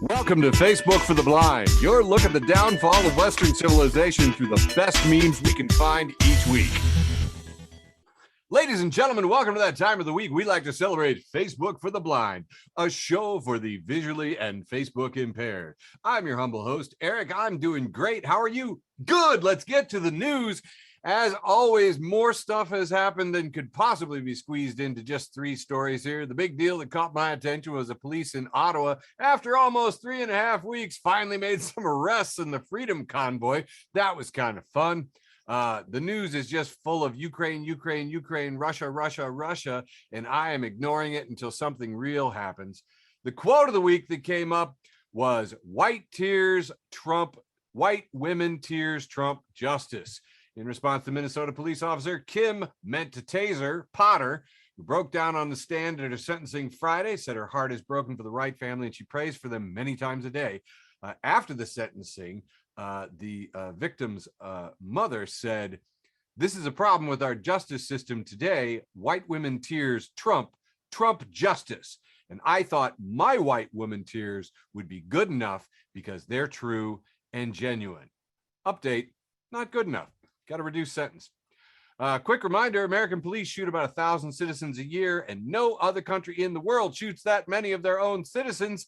Welcome to Facebook for the Blind, your look at the downfall of Western civilization through the best memes we can find each week. Ladies and gentlemen, welcome to that time of the week we like to celebrate Facebook for the Blind, a show for the visually and Facebook impaired. I'm your humble host, Eric. I'm doing great. How are you? Good. Let's get to the news. As always, more stuff has happened than could possibly be squeezed into just 3 stories here. The big deal that caught my attention was the police in Ottawa, after almost 3.5 weeks, finally made some arrests in the Freedom Convoy. That was kind of fun. The news is just full of Ukraine, Russia, Russia, and I am ignoring it until something real happens. The quote of the week that came up was white women tears Trump justice. In response to Minnesota police officer Kim meant to taser Potter, who broke down on the stand at her sentencing Friday, said her heart is broken for the Wright family and she prays for them many times a day. After the sentencing, the victim's mother said, "This is a problem with our justice system today. White women tears Trump justice." And I thought my white woman tears would be good enough because they're true and genuine. Update, not good enough. Got to reduce sentence. Quick reminder, American police shoot about 1,000 citizens a year, and no other country in the world shoots that many of their own citizens.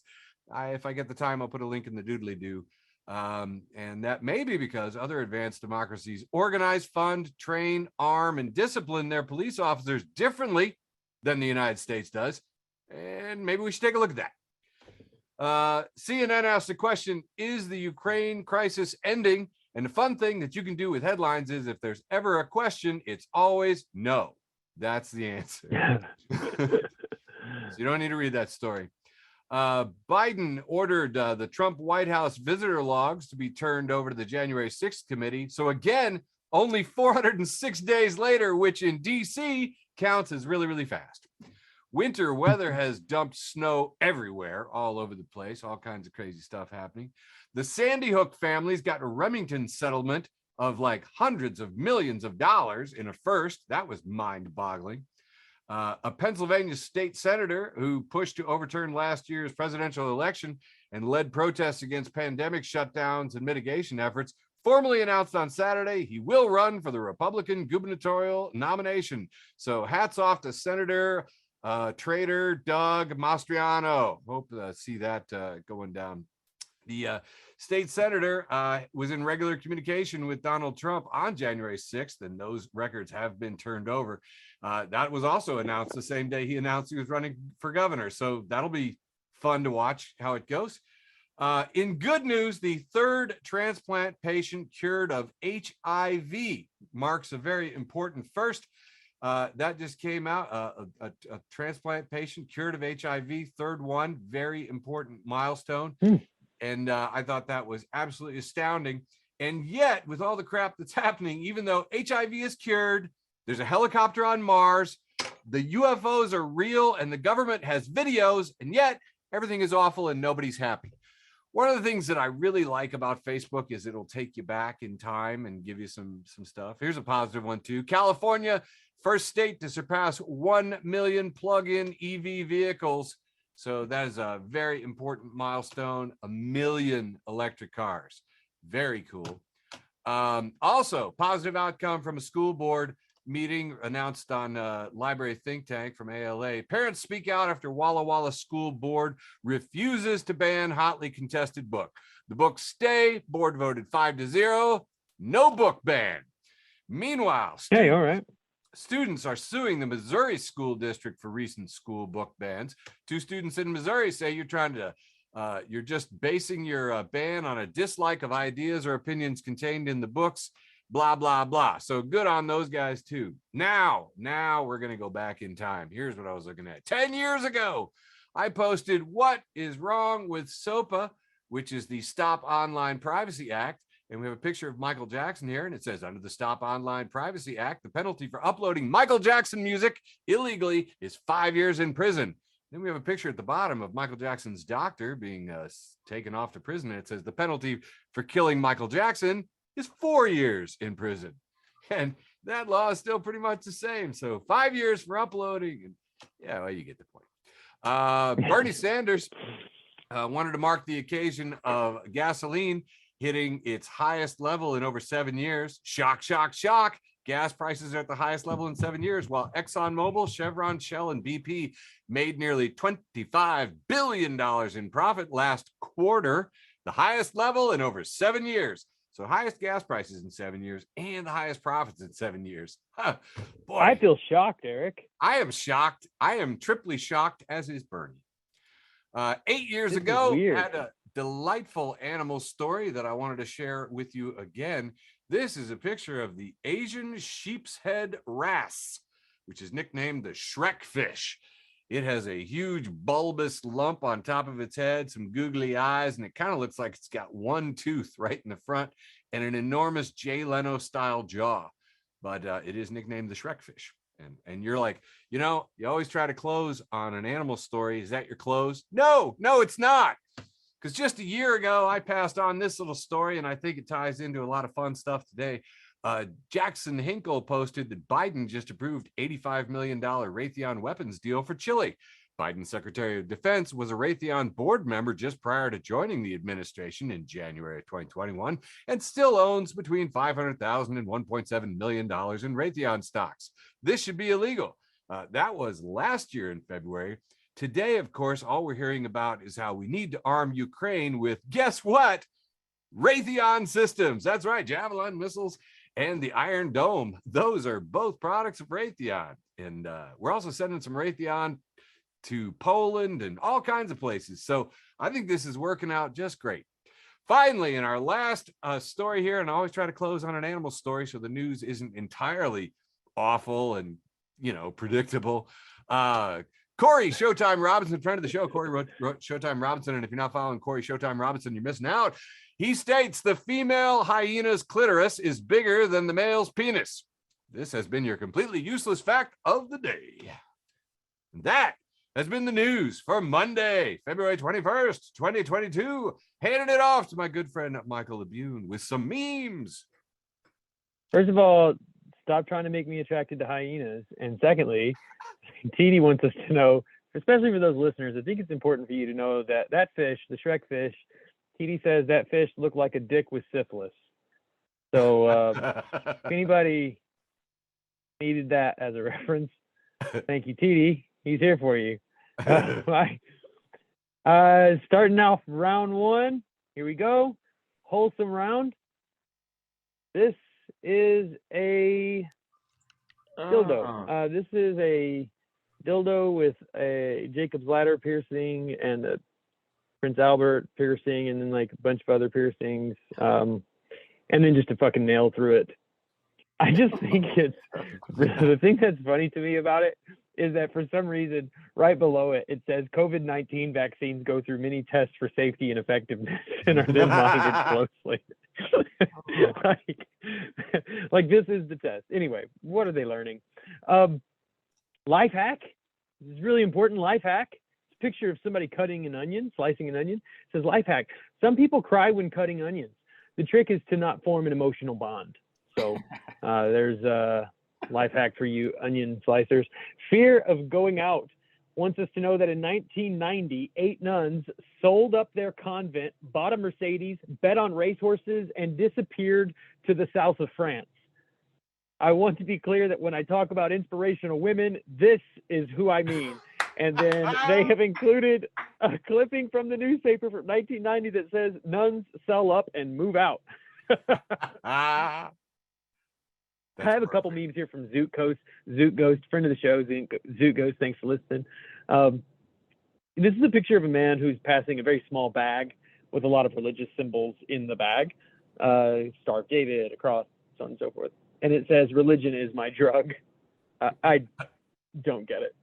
If I get the time, I'll put a link in the doodly-doo. And that may be because other advanced democracies organize, fund, train, arm, and discipline their police officers differently than the United States does. And maybe we should take a look at that. CNN asked the question, is the Ukraine crisis ending? And the fun thing that you can do with headlines is if there's ever a question, it's always no. That's the answer. So you don't need to read that story. Biden ordered the Trump White House visitor logs to be turned over to the January 6th committee. So again, only 406 days later, which in DC counts as really, really fast. Winter weather has dumped snow everywhere, all over the place, all kinds of crazy stuff happening. The Sandy Hook family's got a Remington settlement of like hundreds of millions of dollars in a first. That was mind-boggling. A Pennsylvania state senator who pushed to overturn last year's presidential election and led protests against pandemic shutdowns and mitigation efforts formally announced on Saturday he will run for the Republican gubernatorial nomination. So hats off to Senator Trader Doug Mastriano. Hope to see that going down. The state senator was in regular communication with Donald Trump on January 6th, and those records have been turned over. That was also announced the same day he announced he was running for governor. So that'll be fun to watch how it goes. In good news, the 3rd transplant patient cured of HIV marks a very important first. That just came out, a transplant patient cured of HIV, 3rd one, very important milestone. And I thought that was absolutely astounding. And yet, with all the crap that's happening, even though HIV is cured, there's a helicopter on Mars, the UFOs are real, and the government has videos, and yet everything is awful and nobody's happy. One of the things that I really like about Facebook is it'll take you back in time and give you some stuff. Here's a positive one too. California, first state to surpass 1 million plug-in EV vehicles. So that is a very important milestone, 1 million electric cars. Very cool. Also, positive outcome from a school board meeting announced on Library Think Tank from ALA. Parents speak out after Walla Walla school board refuses to ban hotly contested book. The books stay. Board voted 5-0. No book ban. Meanwhile, hey, all right. Students are suing the Missouri school district for recent school book bans. 2 students in Missouri say you're just basing your ban on a dislike of ideas or opinions contained in the books, blah, blah, blah. So good on those guys too. Now we're going to go back in time. Here's what I was looking at. 10 years ago, I posted what is wrong with SOPA, which is the Stop Online Privacy Act. And we have a picture of Michael Jackson here, and it says, under the Stop Online Privacy Act, the penalty for uploading Michael Jackson music illegally is 5 years in prison. Then we have a picture at the bottom of Michael Jackson's doctor being taken off to prison, and it says the penalty for killing Michael Jackson is 4 years in prison. And that law is still pretty much the same. So 5 years for uploading. And yeah, well, you get the point. Bernie Sanders wanted to mark the occasion of gasoline hitting its highest level in over 7 years. Shock, shock, shock. Gas prices are at the highest level in 7 years, while ExxonMobil, Chevron, Shell, and BP made nearly $25 billion in profit last quarter, the highest level in over 7 years. So highest gas prices in 7 years and the highest profits in 7 years. Boy, I feel shocked, Eric. I am shocked. I am triply shocked, as is Bernie. 8 years This ago, is weird. had a delightful animal story that I wanted to share with you again. This is a picture of the Asian sheep's head wrasse, which is nicknamed the Shrek Fish. It has a huge bulbous lump on top of its head, some googly eyes, and it kind of looks like it's got one tooth right in the front and an enormous Jay Leno style jaw. But it is nicknamed the Shrek Fish. And you're like, you know, you always try to close on an animal story. Is that your close? No, it's not. Because just a year ago, I passed on this little story, and I think it ties into a lot of fun stuff today. Jackson Hinkle posted that Biden just approved $85 million Raytheon weapons deal for Chile. Biden's Secretary of Defense was a Raytheon board member just prior to joining the administration in January of 2021 and still owns between $500,000 and $1.7 million in Raytheon stocks. This should be illegal. That was last year in February. Today, of course, all we're hearing about is how we need to arm Ukraine with, guess what? Raytheon systems. That's right, Javelin missiles and the Iron Dome. Those are both products of Raytheon. And we're also sending some Raytheon to Poland and all kinds of places. So I think this is working out just great. Finally, in our last story here, and I always try to close on an animal story so the news isn't entirely awful and, you know, predictable. Corey Showtime Robinson, friend of the show. Corey wrote Showtime Robinson, and if you're not following Corey Showtime Robinson, you're missing out. He states the female hyena's clitoris is bigger than the male's penis. This has been your completely useless fact of the day. And that has been the news for Monday, February 21st, 2022. Handing it off to my good friend Michael Labune with some memes. First of all, stop trying to make me attracted to hyenas. And secondly, TD wants us to know, especially for those listeners, I think it's important for you to know that that fish, the Shrek fish, TD says that fish looked like a dick with syphilis. So if anybody needed that as a reference, thank you, TD. He's here for you. Starting off round one. Here we go. Wholesome round. This is a dildo. This is a dildo with a Jacob's Ladder piercing and a Prince Albert piercing, and then like a bunch of other piercings, and then just a fucking nail through it. I just think it's the thing that's funny to me about it is that for some reason right below it, it says COVID-19 vaccines go through many tests for safety and effectiveness and are then monitored closely. like this is the test. Anyway, what are they learning? Life hack. This is really important. Life hack. It's a picture of somebody cutting an onion, slicing an onion. It says life hack. Some people cry when cutting onions. The trick is to not form an emotional bond. So there's a life hack for you onion slicers. Fear of going out wants us to know that in 1990, 8 nuns sold up their convent, bought a Mercedes, bet on racehorses, and disappeared to the south of France. I want to be clear that when I talk about inspirational women, this is who I mean. And then they have included a clipping from the newspaper from 1990 that says, nuns sell up and move out. I have a couple memes here from Zoot Ghost, friend of the show, Zoot Ghost, thanks for listening. This is a picture of a man who's passing a very small bag with a lot of religious symbols in the bag. Star of David, a cross, so on and so forth. And it says, religion is my drug. I don't get it.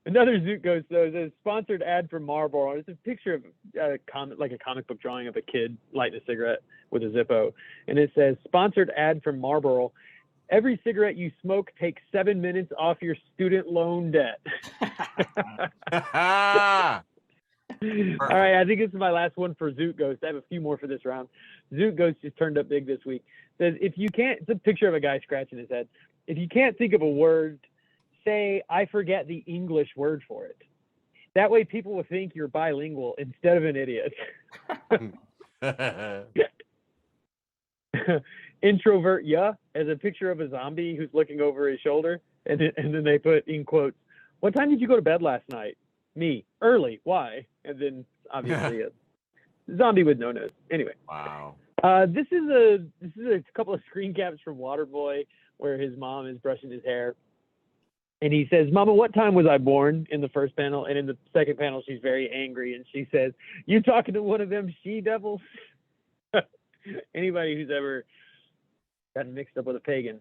Another Zoot Ghost, though, is a sponsored ad for Marlboro. It's a picture of a comic book drawing of a kid lighting a cigarette with a Zippo. And it says, sponsored ad for Marlboro. Every cigarette you smoke takes 7 minutes off your student loan debt. All right, I think this is my last one for Zoot Ghost. I have a few more for this round. Zoot Ghost just turned up big this week. Says, if you can't, it's a picture of a guy scratching his head. If you can't think of a word, say, I forget the English word for it. That way people will think you're bilingual instead of an idiot. Introvert, yeah, as a picture of a zombie who's looking over his shoulder. And then they put in quotes, "What time did you go to bed last night?" "Me, early. Why?" And then obviously a zombie with no nose. Anyway. Wow. This is a couple of screen caps from Waterboy where his mom is brushing his hair. And he says, "Mama, what time was I born?" in the first panel. And in the second panel, she's very angry. And she says, "You talking to one of them she-devils?" Anybody who's ever gotten mixed up with a pagan.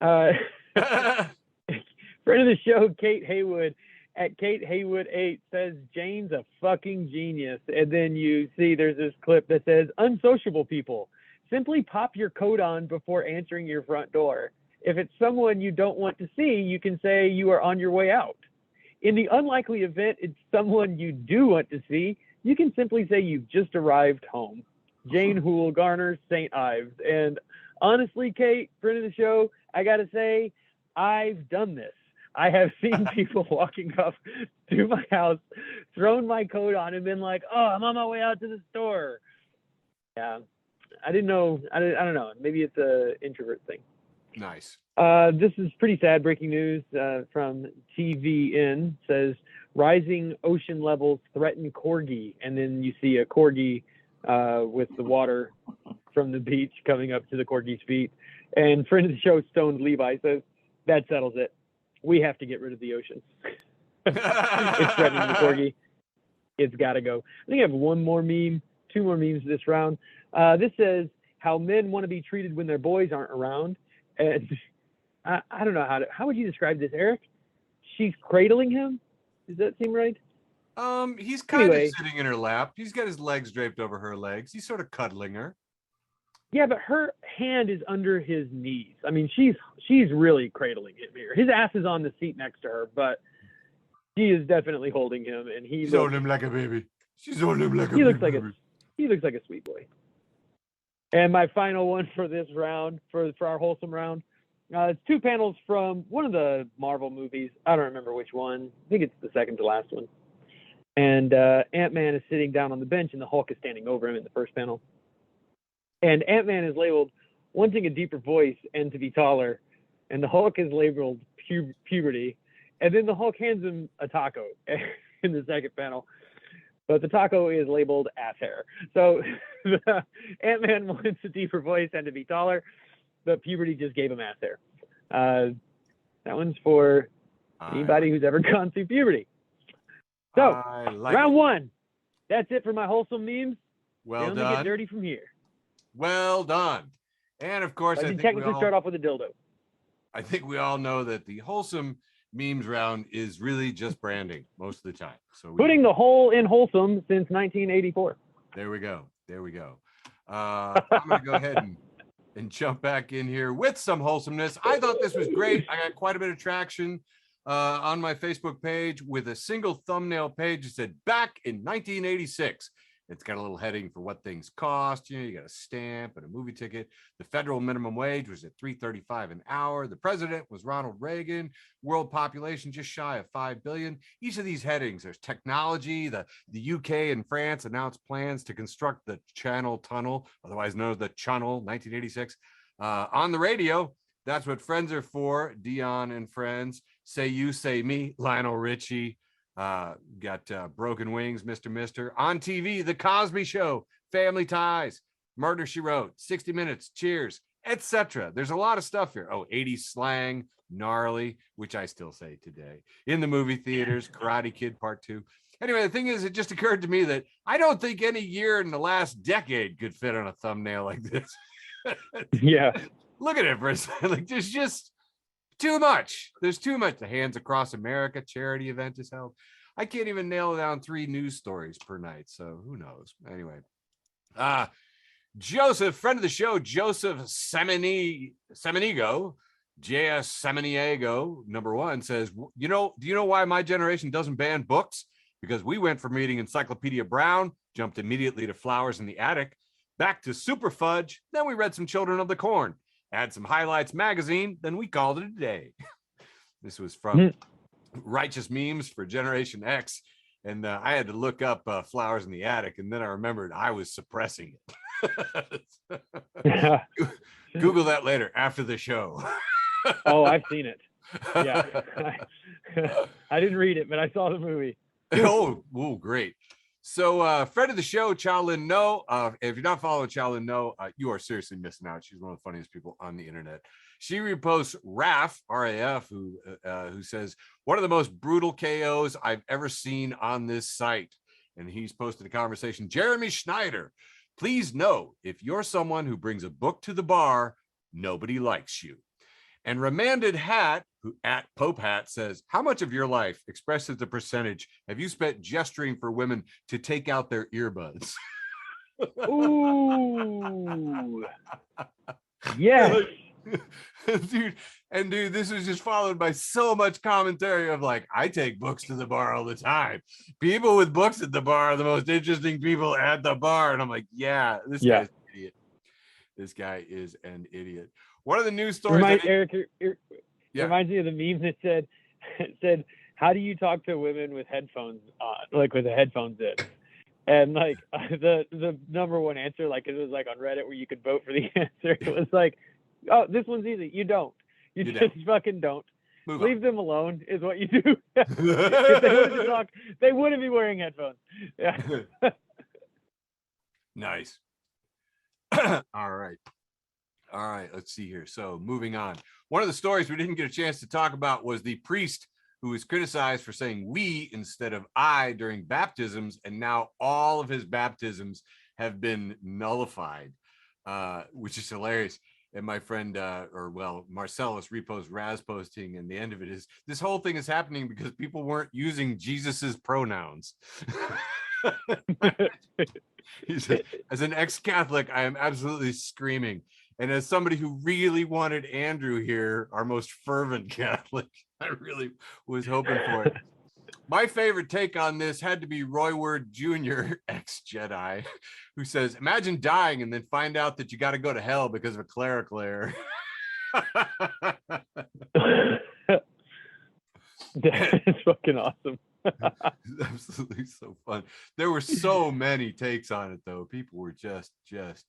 Friend of the show, Kate Haywood, at Kate Haywood 8 says, "Jane's a fucking genius." And then you see there's this clip that says, "Unsociable people, simply pop your coat on before answering your front door. If it's someone you don't want to see, you can say you are on your way out. In the unlikely event it's someone you do want to see, you can simply say you've just arrived home." Jane Hoole Garner, St. Ives. And honestly, Kate, friend of the show, I got to say, I've done this. I have seen people walking up to my house, thrown my coat on, and been like, "Oh, I'm on my way out to the store." Yeah, I didn't know. I don't know. Maybe it's a introvert thing. Nice. This is pretty sad breaking news from TVN. Says rising ocean levels threaten corgi, and then you see a corgi with the water from the beach coming up to the corgi's feet. And friend of the show, Stoned Levi, says that settles it. We have to get rid of the ocean. It's threatening the corgi. It's got to go. I think I have one more meme, two more memes this round. This says how men want to be treated when their boys aren't around. And I don't know how would you describe this, Eric? She's cradling him. Does that seem right? He's kind of sitting in her lap. He's got his legs draped over her legs. He's sort of cuddling her. Yeah, but her hand is under his knees. I mean, she's really cradling him here. His ass is on the seat next to her, but she is definitely holding him, and she's holding him like a baby. She's holding him like a baby. He looks like a sweet boy. And my final one for this round, for our wholesome round, it's two panels from one of the Marvel movies. I don't remember which one. I think it's the second to last one. And Ant-Man is sitting down on the bench, and the Hulk is standing over him in the first panel. And Ant-Man is labeled wanting a deeper voice and to be taller. And the Hulk is labeled puberty. And then the Hulk hands him a taco in the second panel. But the taco is labeled ass hair. So Ant-Man wants a deeper voice and to be taller, but puberty just gave him ass hair. That one's for anybody who's ever gone through puberty. So, round one. That's it for my wholesome memes. Well done. Get dirty from here. Well done. And of course, I think technically start off with a dildo. I think we all know that the wholesome memes round is really just branding most of the time. So putting the whole in wholesome since 1984. There we go. I'm going to go ahead and jump back in here with some wholesomeness. I thought this was great. I got quite a bit of traction on my Facebook page with a single thumbnail page that said back in 1986. It's got a little heading for what things cost. You got a stamp and a movie ticket. The federal minimum wage was at $3.35 an hour. The president was Ronald Reagan. World population just shy of 5 billion. Each of these headings, there's technology. The UK and France announced plans to construct the Channel Tunnel, otherwise known as the Channel, 1986. On the radio, that's what friends are for. Dion and Friends. Say You, Say Me, Lionel Richie. Got Broken Wings, Mr. On TV, The Cosby Show, Family Ties, Murder, She Wrote, 60 Minutes, Cheers, etc. There's a lot of stuff here. 80s slang, gnarly, which I still say today. In the movie theaters, Karate Kid Part 2. Anyway, the thing is, it just occurred to me that I don't think any year in the last decade could fit on a thumbnail like this. Yeah. Look at it for a second. Like, there's just too much. There's too much. The Hands Across America charity event is held. I can't even nail down 3 news stories per night. So who knows? Anyway, Joseph, friend of the show, Joseph Semenigo, JS Semeniego, #1 says, do you know why my generation doesn't ban books? Because we went from reading Encyclopedia Brown, jumped immediately to Flowers in the Attic, back to Super Fudge, then we read some Children of the Corn. Had some Highlights magazine, then we called it a day. This was from Righteous Memes for Generation X. And I had to look up Flowers in the Attic, and then I remembered I was suppressing it. Google that later after the show. Oh, I've seen it. Yeah. I didn't read it, but I saw the movie. Oh, great. So friend of the show, Chaolin No. If you're not following Chaolin No, you are seriously missing out. She's one of the funniest people on the internet. She reposts Raf, R-A-F, who says, one of the most brutal KOs I've ever seen on this site. And he's posted a conversation. Jeremy Schneider, please know, if you're someone who brings a book to the bar, nobody likes you. And Remanded Hat, who at Pope Hat, says, how much of your life, expressed as a percentage, have you spent gesturing for women to take out their earbuds? Ooh. Yes. Dude, this was just followed by so much commentary of like, I take books to the bar all the time. People with books at the bar are the most interesting people at the bar. And I'm like, yeah, this guy's an idiot. This guy is an idiot. One of the news stories. Eric, reminds me of the meme that said, how do you talk to women with headphones on, like with the headphones in? And like the number one answer, like it was like on Reddit where you could vote for the answer. It was like, oh, this one's easy. You don't. You just fucking don't. Leave them alone is what you do. If they wanted to talk, they wouldn't be wearing headphones. Yeah. Nice. All right. Let's see here. So moving on. One of the stories we didn't get a chance to talk about was the priest who was criticized for saying we instead of I during baptisms. And now all of his baptisms have been nullified, which is hilarious. And my friend, Marcellus reposts Raz posting, and the end of it is, this whole thing is happening because people weren't using Jesus's pronouns. He said, as an ex-Catholic, I am absolutely screaming. And as somebody who really wanted Andrew here, our most fervent Catholic, I really was hoping for it. My favorite take on this had to be Roy Ward Jr., ex-Jedi, who says, imagine dying and then find out that you got to go to hell because of a clerical error. That's fucking awesome. Absolutely so fun. There were so many takes on it, though. People were just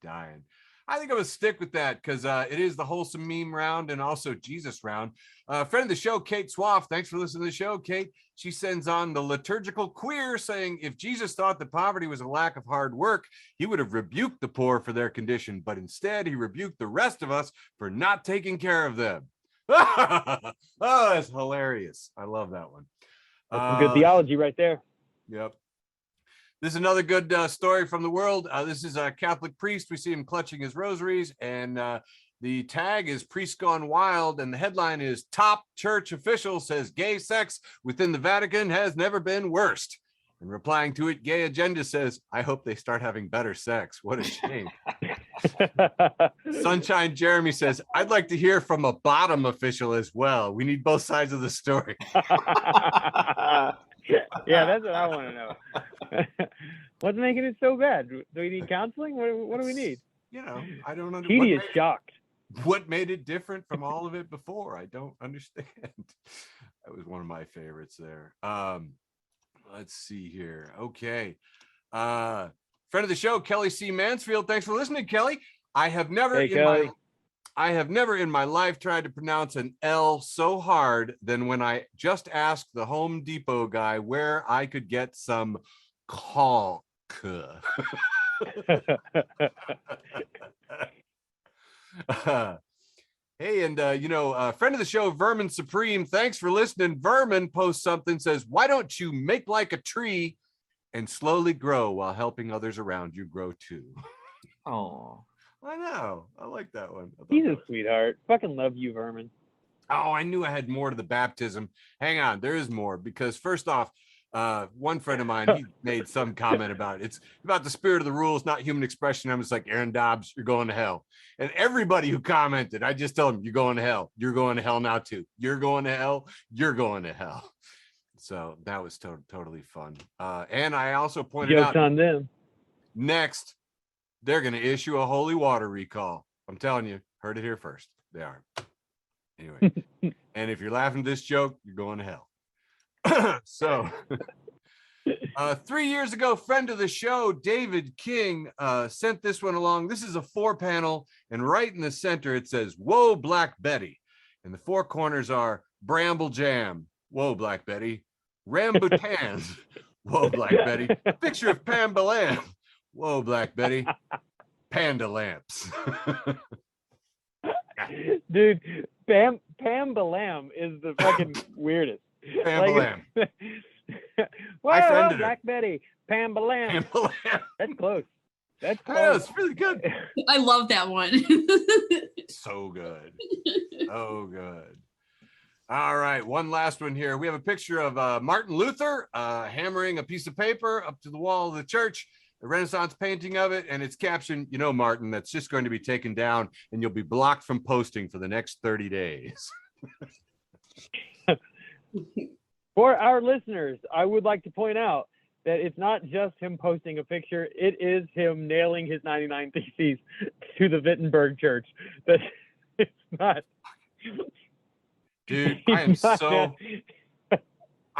dying. I think I'm gonna stick with that because it is the wholesome meme round and also Jesus round. Friend of the show, Kate Swaff. Thanks for listening to the show, Kate. She sends on the liturgical queer saying, if Jesus thought that poverty was a lack of hard work, he would have rebuked the poor for their condition, but instead he rebuked the rest of us for not taking care of them. Oh, that's hilarious. I love that one. That's some good theology right there. Yep. This is another good story from the world. This is a Catholic priest. We see him clutching his rosaries, and the tag is Priest Gone Wild, and the headline is Top Church Official Says Gay Sex Within the Vatican Has Never Been Worst. And replying to it, Gay Agenda says, I hope they start having better sex. What a shame. Sunshine Jeremy says, I'd like to hear from a bottom official as well. We need both sides of the story. Yeah, that's what I want to know. What's making it so bad? Do we need counseling? What do we need? You know, I don't understand. Petey is shocked. What made it different from all of it before? I don't understand. That was one of my favorites there. Let's see here. Okay. Friend of the show, Kelly C. Mansfield. Thanks for listening, Kelly. I have never in my life tried to pronounce an L so hard than when I just asked the Home Depot guy where I could get some caulk. Hey, and friend of the show, Vermin Supreme, thanks for listening. Vermin posts something, says, why don't you make like a tree and slowly grow while helping others around you grow too? Oh, I know. I like that one. He's a sweetheart. Fucking love you, Vermin. Oh, I knew I had more to the baptism. Hang on, there is more, because first off, one friend of mine, he made some comment about it. It's about the spirit of the rules, not human expression. I'm just like, Aaron Dobbs, you're going to hell. And everybody who commented, I just tell them, you're going to hell. You're going to hell now too. You're going to hell. You're going to hell. So that was totally fun. And I also pointed out on them. Next, they're going to issue a holy water recall. I'm telling you, heard it here first. They are. Anyway, and if you're laughing at this joke, you're going to hell. So 3 years ago, friend of the show, David King, sent this one along. This is a 4-panel, and right in the center, it says, "Whoa, Black Betty." And the 4 corners are Bramble Jam. Whoa, Black Betty. Rambutans. Whoa, Black Betty. A picture of Pambalam. Whoa, Black Betty. Panda lamps. Dude, Pambalam is the fucking weirdest. Pambalam. Whoa, friended her. Black Betty, Pambalam. Pambalam. That's close. That's I close. know, it's really good. I love that one. So good. Oh, good. All right, one last one here. We have a picture of Martin Luther hammering a piece of paper up to the wall of the church, a Renaissance painting of it, and it's captioned, "You know, Martin, that's just going to be taken down and you'll be blocked from posting for the next 30 days. For our listeners, I would like to point out that it's not just him posting a picture, it is him nailing his 99 Theses to the Wittenberg Church. That it's not. Dude, I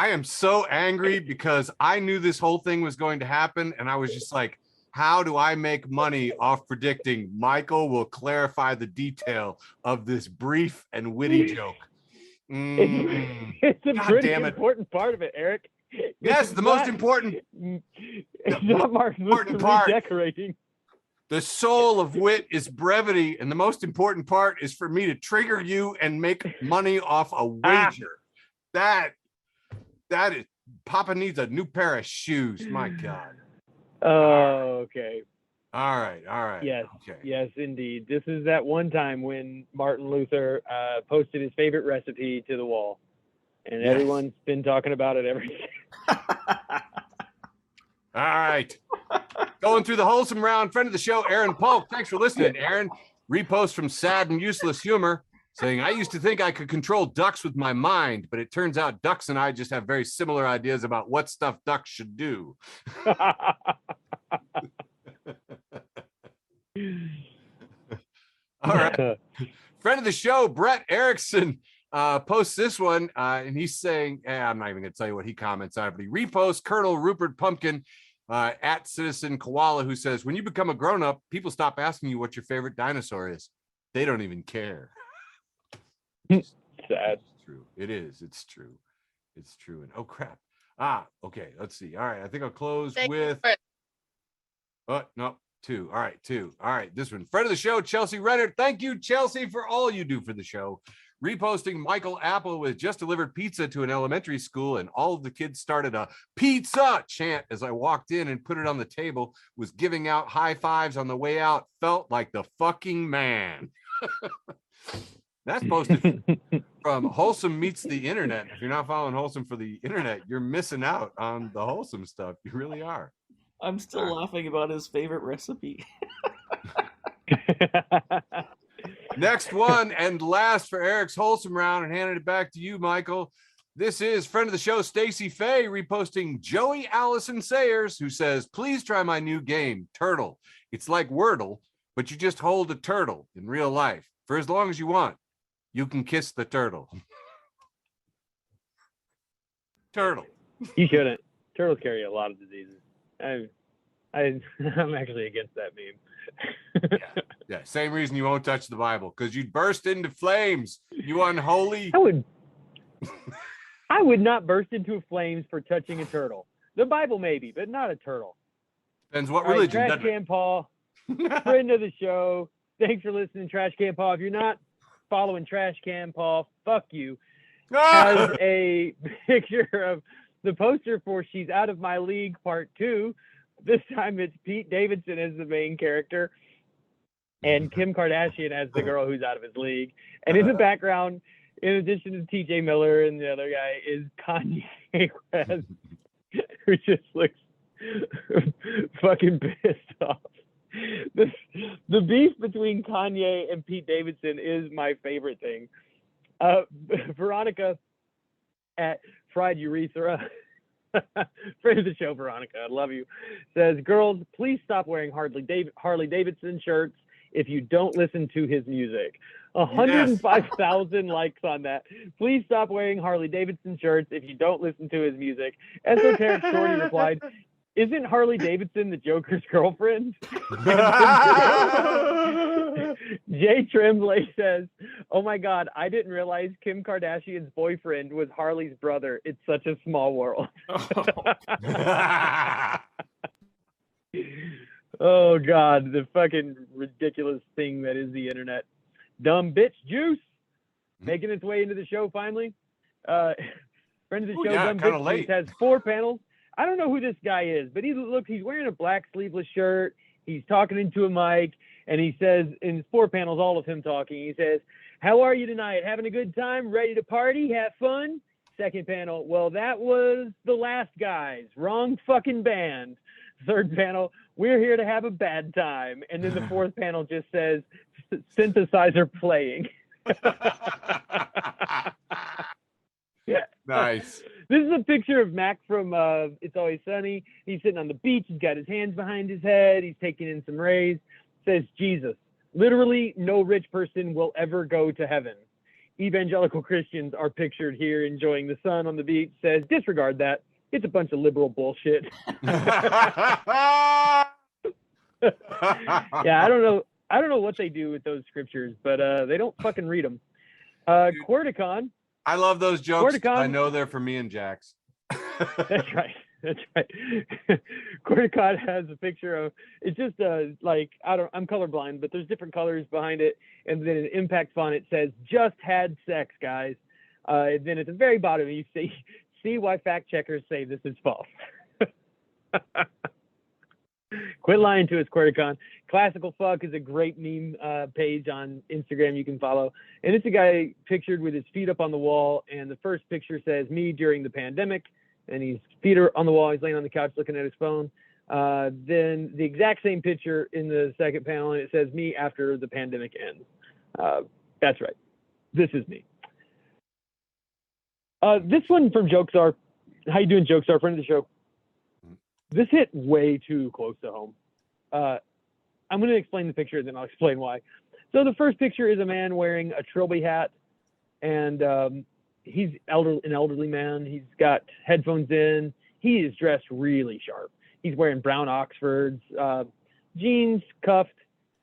am so angry because I knew this whole thing was going to happen, and I was just like, how do I make money off predicting Michael will clarify the detail of this brief and witty joke? It's a pretty important part of it, Eric. Yes, the most important. It's not Martin Luther redecorating. The soul of wit is brevity, and the most important part is for me to trigger you and make money off a wager. That is, Papa needs a new pair of shoes. My God. Oh, okay. All right. Yes, okay. yes, indeed. This is that one time when Martin Luther posted his favorite recipe to the wall, and everyone's been talking about it ever since. All right. Going through the wholesome round, friend of the show, Aaron Polk. Thanks for listening, Aaron. Repost from Sad and Useless Humor saying, "I used to think I could control ducks with my mind, but it turns out ducks and I just have very similar ideas about what stuff ducks should do." All right. Friend of the show, Brett Erickson, posts this one, and he's saying, I'm not even going to tell you what he comments on it, but he reposts Colonel Rupert Pumpkin at Citizen Koala, who says, "When you become a grown-up, people stop asking you what your favorite dinosaur is. They don't even care." Sad. It's true. It is. It's true. It's true. And oh, crap. Okay. Let's see. All right. I think I'll close with... no. 2. All right, 2. All right, this one. Friend of the show, Chelsea Renner. Thank you, Chelsea, for all you do for the show. Reposting Michael Apple with "Just delivered pizza to an elementary school, and all of the kids started a pizza chant as I walked in and put it on the table. Was giving out high fives on the way out. Felt like the fucking man." That's posted from Wholesome Meets the Internet. If you're not following Wholesome for the internet, you're missing out on the wholesome stuff. You really are. I'm still laughing about his favorite recipe. Next one and last for Eric's wholesome round, and handing it back to you, Michael. This is friend of the show, Stacy Faye, reposting Joey Allison Sayers, who says, "Please try my new game, Turtle. It's like Wordle, but you just hold a turtle in real life. For as long as you want, you can kiss the turtle." Turtle. You shouldn't. Turtles carry a lot of diseases. I'm actually against that meme. Yeah, same reason you won't touch the Bible, because you'd burst into flames, you unholy. I would not burst into flames for touching a turtle. The Bible maybe, but not a turtle. Depends what religion. Trash Can Paul, friend of the show. Thanks for listening, Trash Can Paul. If you're not following Trash Can Paul, fuck you. Has a picture of the poster for "She's Out of My League" Part 2. This time it's Pete Davidson as the main character and Kim Kardashian as the girl who's out of his league. And in the background, in addition to TJ Miller and the other guy, is Kanye West, who just looks fucking pissed off. The beef between Kanye and Pete Davidson is my favorite thing. Veronica at Fried Urethra, friend of the show, Veronica, I love you, says, "Girls, please stop wearing Harley Davidson shirts if you don't listen to his music. 105,000 likes on that. Please stop wearing Harley Davidson shirts if you don't listen to his music. Esoteric Shorty replied, isn't Harley Davidson the Joker's girlfriend? Jay Tremblay says, oh my God, I didn't realize Kim Kardashian's boyfriend was Harley's brother. It's such a small world. Oh God, the fucking ridiculous thing that is the internet. Dumb bitch juice making its way into the show finally. Friend of the show, Dumb bitch juice has 4 panels. I don't know who this guy is, but he's wearing a black sleeveless shirt. He's talking into a mic, and he says in 4 panels, all of him talking. He says, "How are you tonight? Having a good time? Ready to party? Have fun?" Second panel, well, that was the last guys. Wrong fucking band. Third panel, we're here to have a bad time. And then the 4th panel just says, synthesizer playing. Yeah. Nice. This is a picture of Mac from It's Always Sunny. He's sitting on the beach. He's got his hands behind his head. He's taking in some rays. Says, Jesus, literally no rich person will ever go to heaven. Evangelical Christians are pictured here enjoying the sun on the beach. Says, disregard that. It's a bunch of liberal bullshit. Yeah, I don't know what they do with those scriptures, but they don't fucking read them. Querticon. I love those jokes. Querticon, I know they're for me and Jax. That's right. That's right. Querticon has a picture of, it's just I'm colorblind, but there's different colors behind it. And then in impact font, it says, just had sex, guys. And then at the very bottom, you see why fact checkers say this is false. Quit lying to us, Querticon. Classical Fuck is a great meme page on Instagram you can follow. And it's a guy pictured with his feet up on the wall. And the first picture says, me during the pandemic. And his feet are on the wall. He's laying on the couch looking at his phone. Then the exact same picture in the second panel. And it says, me after the pandemic ends. That's right. This is me. This one from Jokestar. How you doing, Jokestar? Friend of the show. This hit way too close to home. I'm going to explain the picture, then I'll explain why. So the first picture is a man wearing a trilby hat, and he's an elderly man. He's got headphones in. He is dressed really sharp. He's wearing brown Oxfords, jeans, cuffed,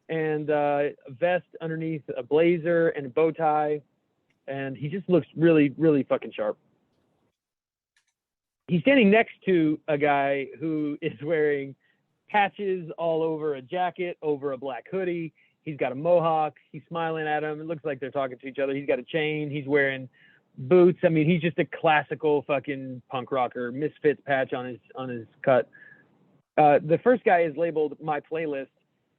and a vest underneath, a blazer, and a bow tie. And he just looks really, really fucking sharp. He's standing next to a guy who is wearing patches all over a jacket, over a black hoodie. He's got a mohawk. He's smiling at him. It looks like they're talking to each other. He's got a chain. He's wearing boots. I mean, he's just a classical fucking punk rocker. Misfits patch on his cut. The first guy is labeled My Playlist.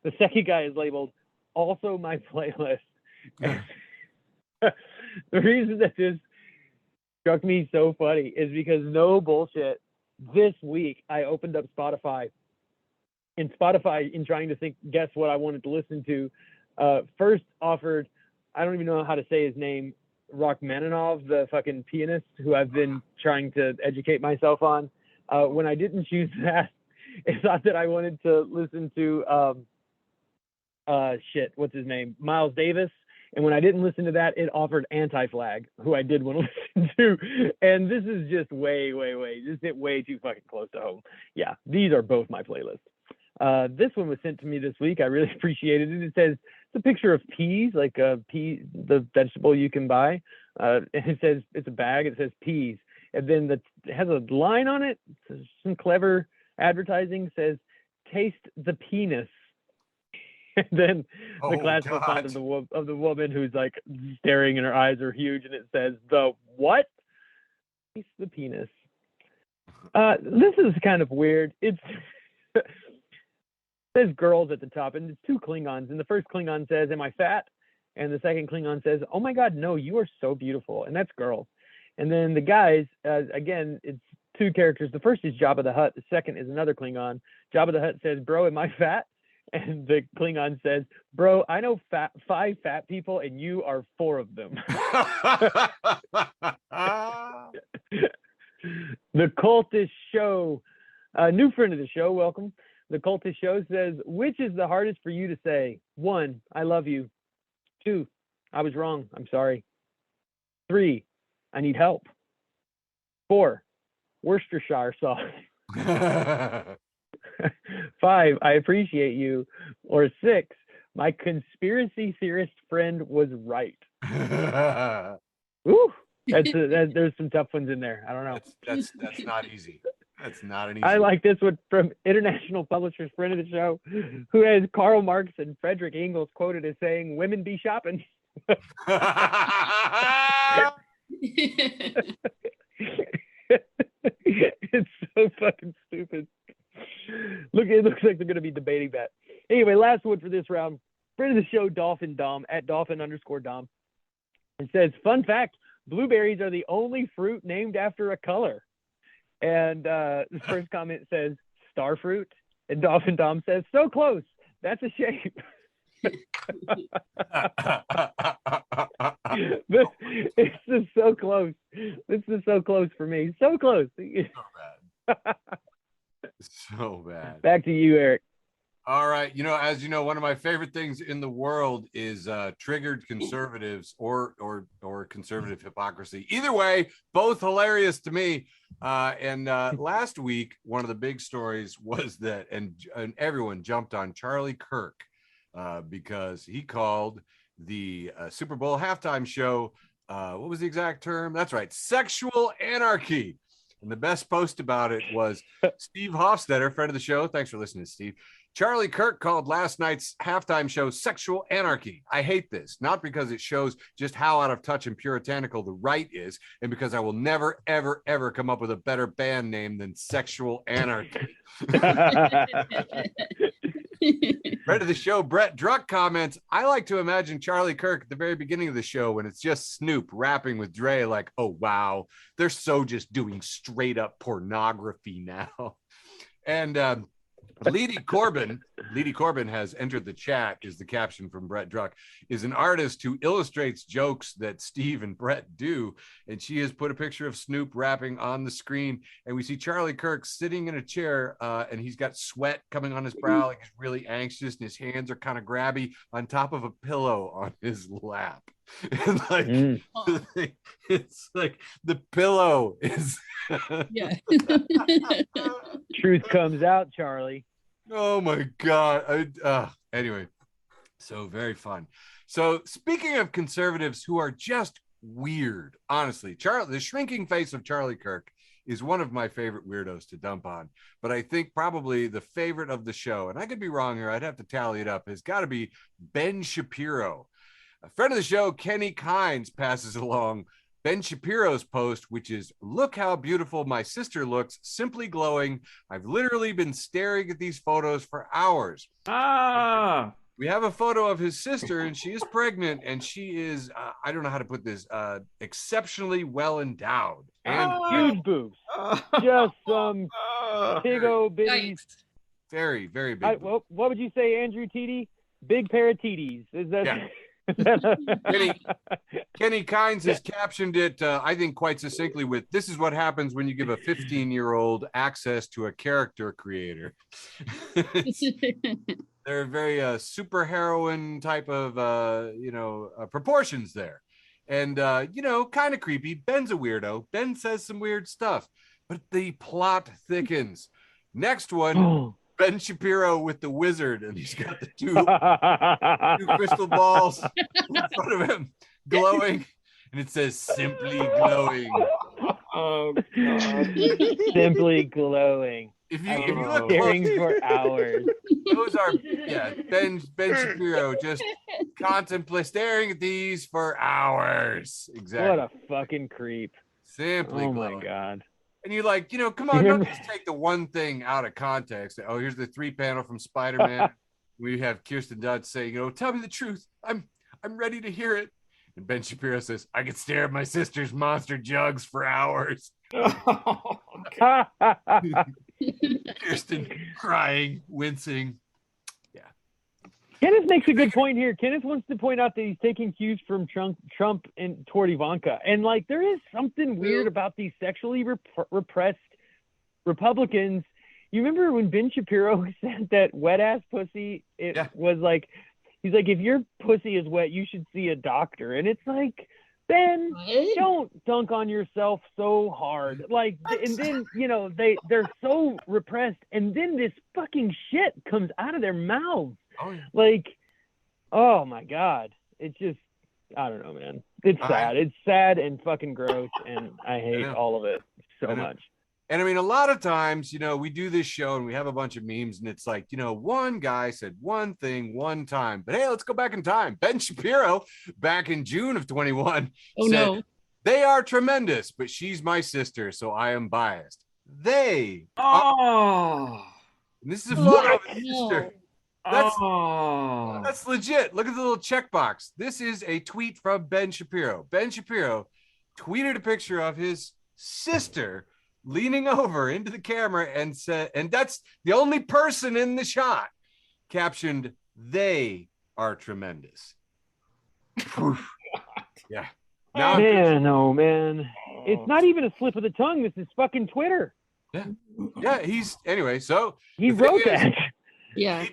The second guy is labeled Also My Playlist. The reason that this struck me so funny is because, no bullshit, this week I opened up Spotify, and Spotify, in trying to guess what I wanted to listen to, first offered, I don't even know how to say his name, Rachmaninoff, the fucking pianist who I've been trying to educate myself on. When I didn't choose that, it thought that I wanted to listen to what's his name, Miles Davis. And when I didn't listen to that, it offered Anti-Flag, who I did want to listen to. And this is just way too fucking close to home. Yeah, these are both my playlists. This one was sent to me this week. I really appreciated it. It says, it's a picture of peas, like pea, the vegetable you can buy. And it says, it's a bag. It says peas. And then it has a line on it. Some clever advertising. Says, taste the penis. And then the classical font of the woman who's like staring and her eyes are huge, and it says, the what? Taste the penis. This is kind of weird. It says girls at the top, and it's 2 Klingons. And the first Klingon says, am I fat? And the second Klingon says, oh my God, no, you are so beautiful. And that's girls. And then the guys, again, it's 2 characters. The first is Jabba the Hutt. The second is another Klingon. Jabba the Hutt says, bro, am I fat? And the Klingon says, bro, I know 5 fat people, and you are 4 of them. The Cultist Show, new friend of the show, welcome. The Cultist Show says, which is the hardest for you to say? 1, I love you. 2, I was wrong. I'm sorry. 3, I need help. 4, Worcestershire sauce. 5, I appreciate you. Or 6, my conspiracy theorist friend was right. Ooh, there's some tough ones in there. I don't know. That's not easy. That's not an easy. I like this one from International Publishers, friend of the show, who has Karl Marx and Frederick Engels quoted as saying, "Women be shopping." It's so fucking stupid. Look, it looks like they're going to be debating that. Anyway, last one for this round. Friend of the show, Dolphin Dom, at Dolphin_Dom. It says, fun fact, blueberries are the only fruit named after a color. And the first comment says, star fruit. And Dolphin Dom says, so close. That's a shape. It's just so close. This is so close for me. So close. So bad. So bad. Back to you, Eric. All right. As you know, one of my favorite things in the world is triggered conservatives or conservative hypocrisy. Either way, both hilarious to me. And last week, one of the big stories was that, and everyone jumped on Charlie Kirk because he called the Super Bowl halftime show, what was the exact term? That's right, sexual anarchy. And the best post about it was Steve Hofstetter, friend of the show. Thanks for listening, Steve. Charlie Kirk called last night's halftime show sexual anarchy. I hate this, not because it shows just how out of touch and puritanical the right is, and because I will never, ever, ever come up with a better band name than Sexual Anarchy. Friend of the show, Brett Druck comments, I like to imagine Charlie Kirk at the very beginning of the show when it's just Snoop rapping with Dre like, oh, wow, they're so just doing straight up pornography now. And Leedy Corbin has entered the chat, is the caption from Brett Druck, is an artist who illustrates jokes that Steve and Brett do. And she has put a picture of Snoop rapping on the screen. And we see Charlie Kirk sitting in a chair and he's got sweat coming on his brow, like he's really anxious, and his hands are kind of grabby on top of a pillow on his lap. And like, it's like the pillow is. Yeah. Truth comes out, Charlie. Oh my God. Anyway, so very fun. So speaking of conservatives who are just weird, honestly, the shrinking face of Charlie Kirk is one of my favorite weirdos to dump on. But I think probably the favorite of the show, and I could be wrong here, I'd have to tally it up, has got to be Ben Shapiro. A friend of the show, Kenny Kynes, passes along Ben Shapiro's post, which is, look how beautiful my sister looks, simply glowing. I've literally been staring at these photos for hours. We have a photo of his sister, and she is pregnant, and she is, I don't know how to put this, exceptionally well endowed. And huge boobs. Just some big old bitties. Very, very big. What would you say, Andrew Titi? Big pair of titties. Is that... Yeah. Kenny Kynes has captioned it, I think, quite succinctly with, this is what happens when you give a 15-year-old access to a character creator. They're a very superheroine type of, proportions there. And, kind of creepy. Ben's a weirdo. Ben says some weird stuff, but the plot thickens. Next one. Ben Shapiro with the wizard, and he's got the two crystal balls in front of him, glowing, and it says "simply glowing." Oh God! Simply glowing. If you look staring close, for hours. Those are Ben Shapiro just staring at these for hours. Exactly. What a fucking creep! Simply glowing. My God. And you're like, come on, don't just take the one thing out of context. Oh, here's the 3-panel from Spider-Man. We have Kirsten Dunst saying, tell me the truth. I'm ready to hear it. And Ben Shapiro says, I could stare at my sister's monster jugs for hours. Kirsten crying, wincing. Yeah. Kenneth makes a good point here. Kenneth wants to point out that he's taking cues from Trump and toward Ivanka. And there is something weird about these sexually repressed Republicans You remember when Ben Shapiro said that wet ass pussy? It was like, he's like, if your pussy is wet, you should see a doctor. And it's like, Ben, don't dunk on yourself so hard. Like, and then, you know, they're so repressed, and then this fucking shit comes out of their mouths. Oh, yeah. Like, oh my God. It's just, I don't know, man. It's sad. It's sad and fucking gross, and I hate all of it so much. And I mean, a lot of times, you know, we do this show and we have a bunch of memes, and it's like, you know, one guy said one thing one time, but hey, let's go back in time. Ben Shapiro, back in June of 21, said, they are tremendous, but she's my sister, so I am biased. They are. And this is a photo of his sister. That's legit. Look at the little checkbox. This is a tweet from Ben Shapiro. Ben Shapiro tweeted a picture of his sister leaning over into the camera and said, and that's the only person in the shot, captioned, they are tremendous. Yeah. Now man, oh man. It's not even a slip of the tongue. This is fucking Twitter. Yeah. Yeah, anyway, so he wrote that. Yeah.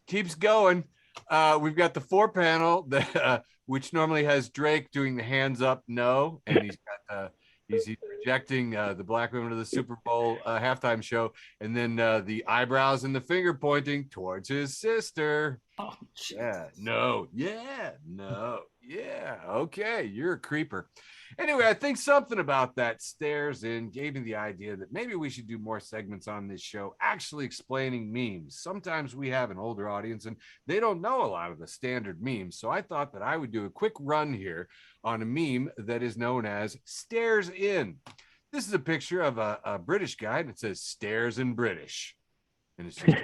Keeps going. We've got the 4-panel that which normally has Drake doing the hands up no, and he's got he's projecting the black women of the Super Bowl halftime show, and then the eyebrows and the finger pointing towards his sister. Oh, geez. Yeah, no, yeah, no, yeah, okay, you're a creeper. Anyway, I think something about that stares in gave me the idea that maybe we should do more segments on this show actually explaining memes. Sometimes we have an older audience and they don't know a lot of the standard memes. So I thought that I would do a quick run here on a meme that is known as stares in. This is a picture of a British guy, and it says stares in British. And it's just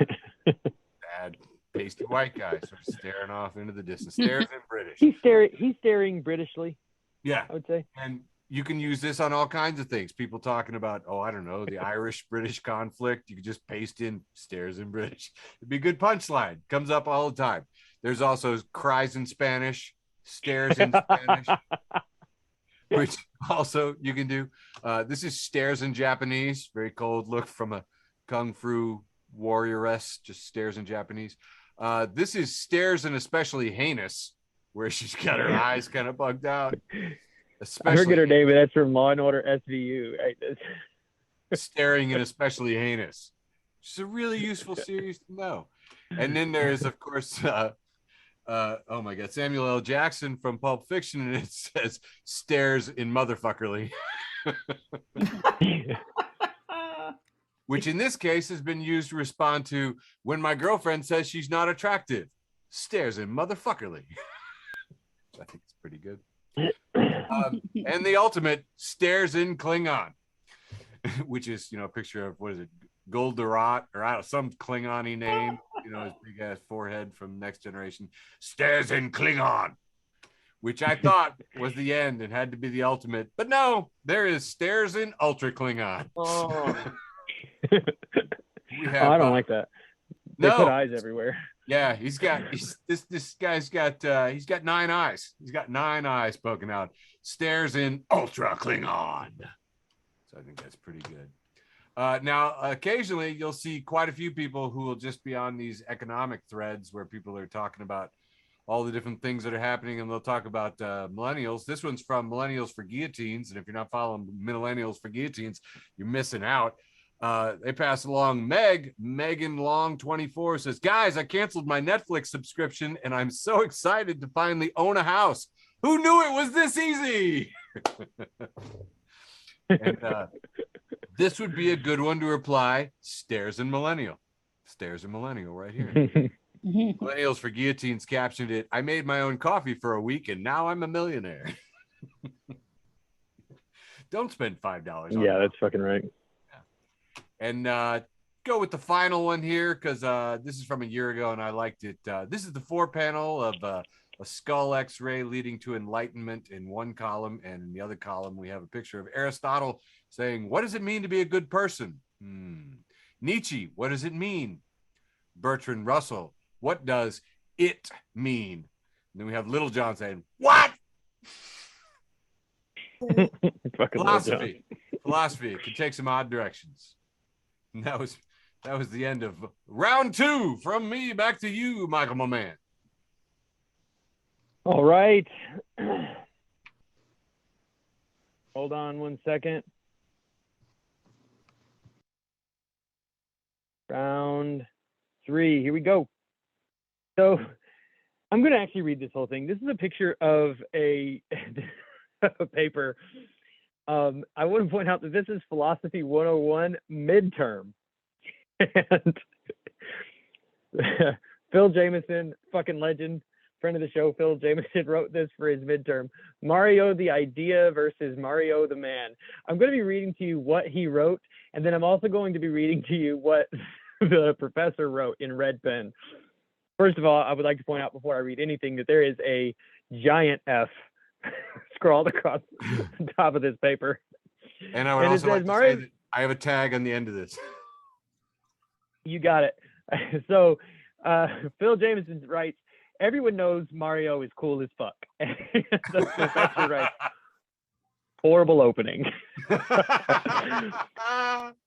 a bad, pasty white guy sort of staring off into the distance. Stares in British. He's staring Britishly. Yeah, I would say. And you can use this on all kinds of things. People talking about, oh, I don't know, the Irish-British conflict. You could just paste in stares in British. It'd be a good punchline. Comes up all the time. There's also cries in Spanish, stares in Spanish, which also you can do. This is stares in Japanese. Very cold look from a kung fu warrioress, just stares in Japanese. This is stares in especially heinous, where she's got her eyes kind of bugged out. I forget her name, but that's from Law and Order SVU. Right? Staring and especially heinous. It's a really useful series to know. And then there's, of course, oh my God, Samuel L. Jackson from Pulp Fiction, and it says stares in motherfuckerly. Which in this case has been used to respond to when my girlfriend says she's not attractive. Stares in motherfuckerly. I think it's pretty good. And the ultimate stares in Klingon, which is, you know, a picture of, what is it, Goldarot, or I don't know, some Klingon-y name, you know, his big ass forehead from Next Generation. Stares in Klingon, which I thought was the end and had to be the ultimate. But no, there is stares in Ultra Klingon. Oh. I don't like that. They put eyes everywhere. Yeah, this guy's got 9 eyes. He's got 9 eyes poking out. Stares in Ultra Klingon. So I think that's pretty good. Now, occasionally you'll see quite a few people who will just be on these economic threads where people are talking about all the different things that are happening, and they'll talk about millennials. This one's from Millennials for Guillotines, and if you're not following Millennials for Guillotines, you're missing out. They pass along Megan Long 24 says, guys, I canceled my Netflix subscription and I'm so excited to finally own a house. Who knew it was this easy? And this would be a good one to reply. Stares in Millennial right here. Millennials for Guillotines captioned it, I made my own coffee for a week and now I'm a millionaire. Don't spend $5 on that's fucking right. And go with the final one here, because this is from a year ago and I liked it. This is the 4-panel of a skull x-ray leading to enlightenment in one column, and in the other column we have a picture of Aristotle saying, what does it mean to be a good person? Nietzsche, what does it mean? Bertrand Russell, what does it mean? And then we have Little John saying, what? Philosophy. It can take some odd directions. And that was That was the end of round 2. From me, back to you, Michael, my man. All right. Hold on 1 second. Round 3. Here we go. So I'm going to actually read this whole thing. This is a picture of a paper. I want to point out that this is Philosophy 101 midterm. And Phil Jameson, fucking legend, friend of the show, Phil Jameson, wrote this for his midterm. Mario the idea versus Mario the man. I'm going to be reading to you what he wrote, and then I'm also going to be reading to you what the professor wrote in red pen. First of all, I would like to point out before I read anything that there is a giant F scrawled across the top of this paper. And I would also like to say that I have a tag on the end of this. You got it. So Phil Jameson writes, everyone knows Mario is cool as fuck. And the professor writes, horrible opening.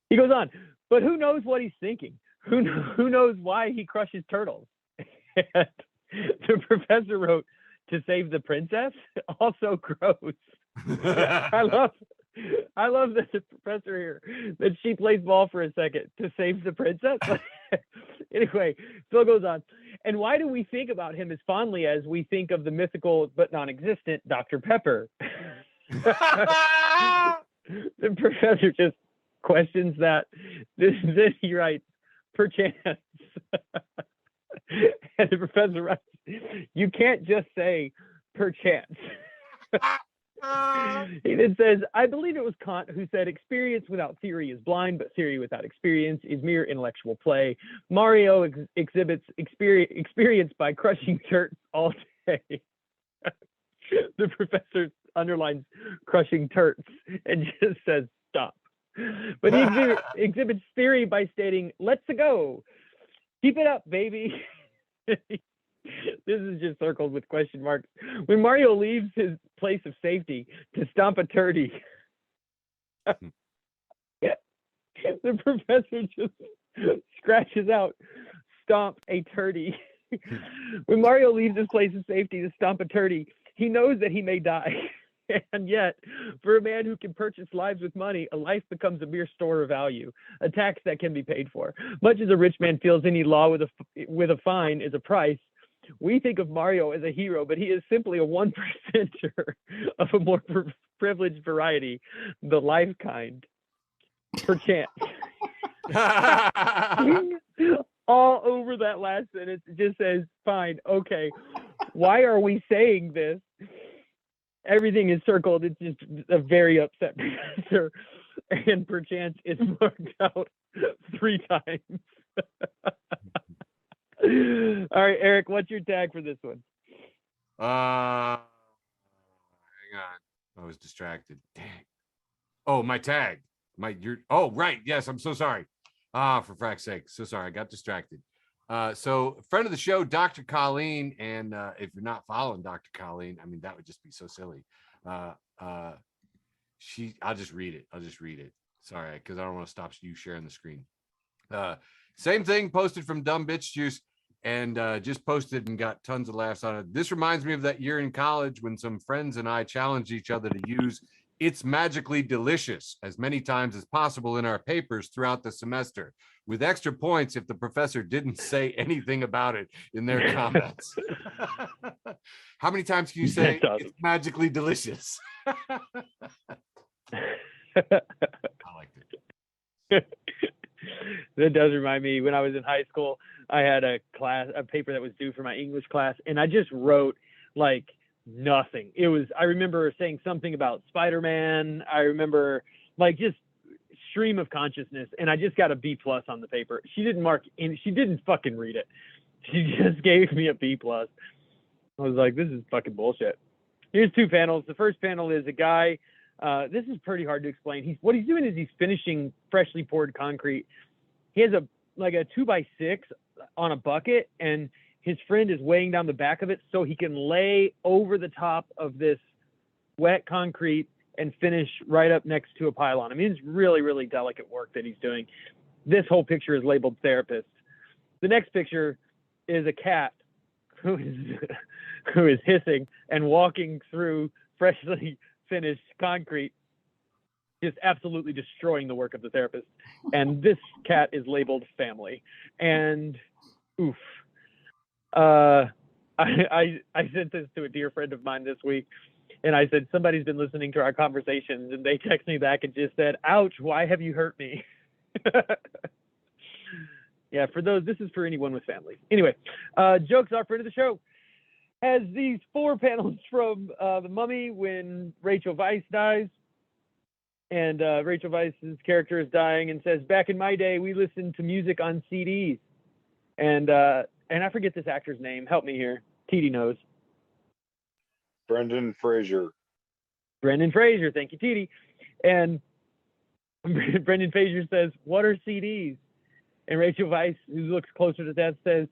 He goes on, but who knows what he's thinking? Who knows why he crushes turtles? And the professor wrote, to save the princess? Also gross. I love that the professor here, that she plays ball for a second to save the princess. Anyway, Phil goes on. And why do we think about him as fondly as we think of the mythical but non-existent Dr. Pepper? The professor just questions that. Then he writes, perchance. And the professor writes, you can't just say perchance. He then says, I believe it was Kant who said, experience without theory is blind, but theory without experience is mere intellectual play. Mario exhibits experience by crushing turds all day. The professor underlines crushing turds and just says, stop. But he exhibits theory by stating, let's go. Keep it up, baby. This is just circled with question marks. When Mario leaves his place of safety to stomp a turdy, the professor just scratches out, stomp a turdy. When Mario leaves his place of safety to stomp a turdy, he knows that he may die. And yet, for a man who can purchase lives with money, a life becomes a mere store of value, a tax that can be paid for. Much as a rich man feels any law with a fine is a price, we think of Mario as a hero, but he is simply a 1%er of a more privileged variety, the life kind. Perchance. All over that last sentence, it just says, fine, okay. Why are we saying this? Everything is circled. It's just a very upset professor. And perchance is marked out 3 times. All right, Eric, what's your tag for this one? Hang on. I was distracted. Dang. Oh, my tag. Oh, right. Yes, I'm so sorry. For frack's sake. So sorry. I got distracted. So friend of the show, Dr. Colleen, and if you're not following Dr. Colleen, I mean, that would just be so silly. I'll just read it. Sorry, because I don't want to stop you sharing the screen. Same thing, posted from Dumb Bitch Juice, and just posted and got tons of laughs on it. This reminds me of that year in college when some friends and I challenged each other to use "It's magically delicious" as many times as possible in our papers throughout the semester, with extra points if the professor didn't say anything about it in their comments. How many times can you say "It's magically delicious"? I liked it. That does remind me, when I was in high school, I had a paper that was due for my English class, and I just wrote like nothing. I remember saying something about Spider-Man. I remember like just stream of consciousness, and I just got a B+ on the paper. She didn't fucking read it. She just gave me a B+. I was like, this is fucking bullshit. Here's 2 panels. The first panel is a guy. This is pretty hard to explain. What he's doing is he's finishing freshly poured concrete. He has a 2x6 on a bucket, and his friend is weighing down the back of it so he can lay over the top of this wet concrete and finish right up next to a pylon. I mean, it's really, really delicate work that he's doing. This whole picture is labeled therapist. The next picture is a cat who is hissing and walking through freshly finished concrete, just absolutely destroying the work of the therapist. And this cat is labeled family. And oof. I sent this to a dear friend of mine this week, and I said, somebody's been listening to our conversations, and they texted me back and just said, ouch, why have you hurt me? Yeah, for those, this is for anyone with families. Anyway, jokes are friend of the show. Has these 4 panels from The Mummy when Rachel Weisz dies. And Rachel Weisz's character is dying and says, back in my day, we listened to music on CDs. And I forget this actor's name. Help me here. TD knows. Brendan Fraser. Brendan Fraser. Thank you, TD. And Brendan Fraser says, what are CDs? And Rachel Weisz, who looks closer to death, says,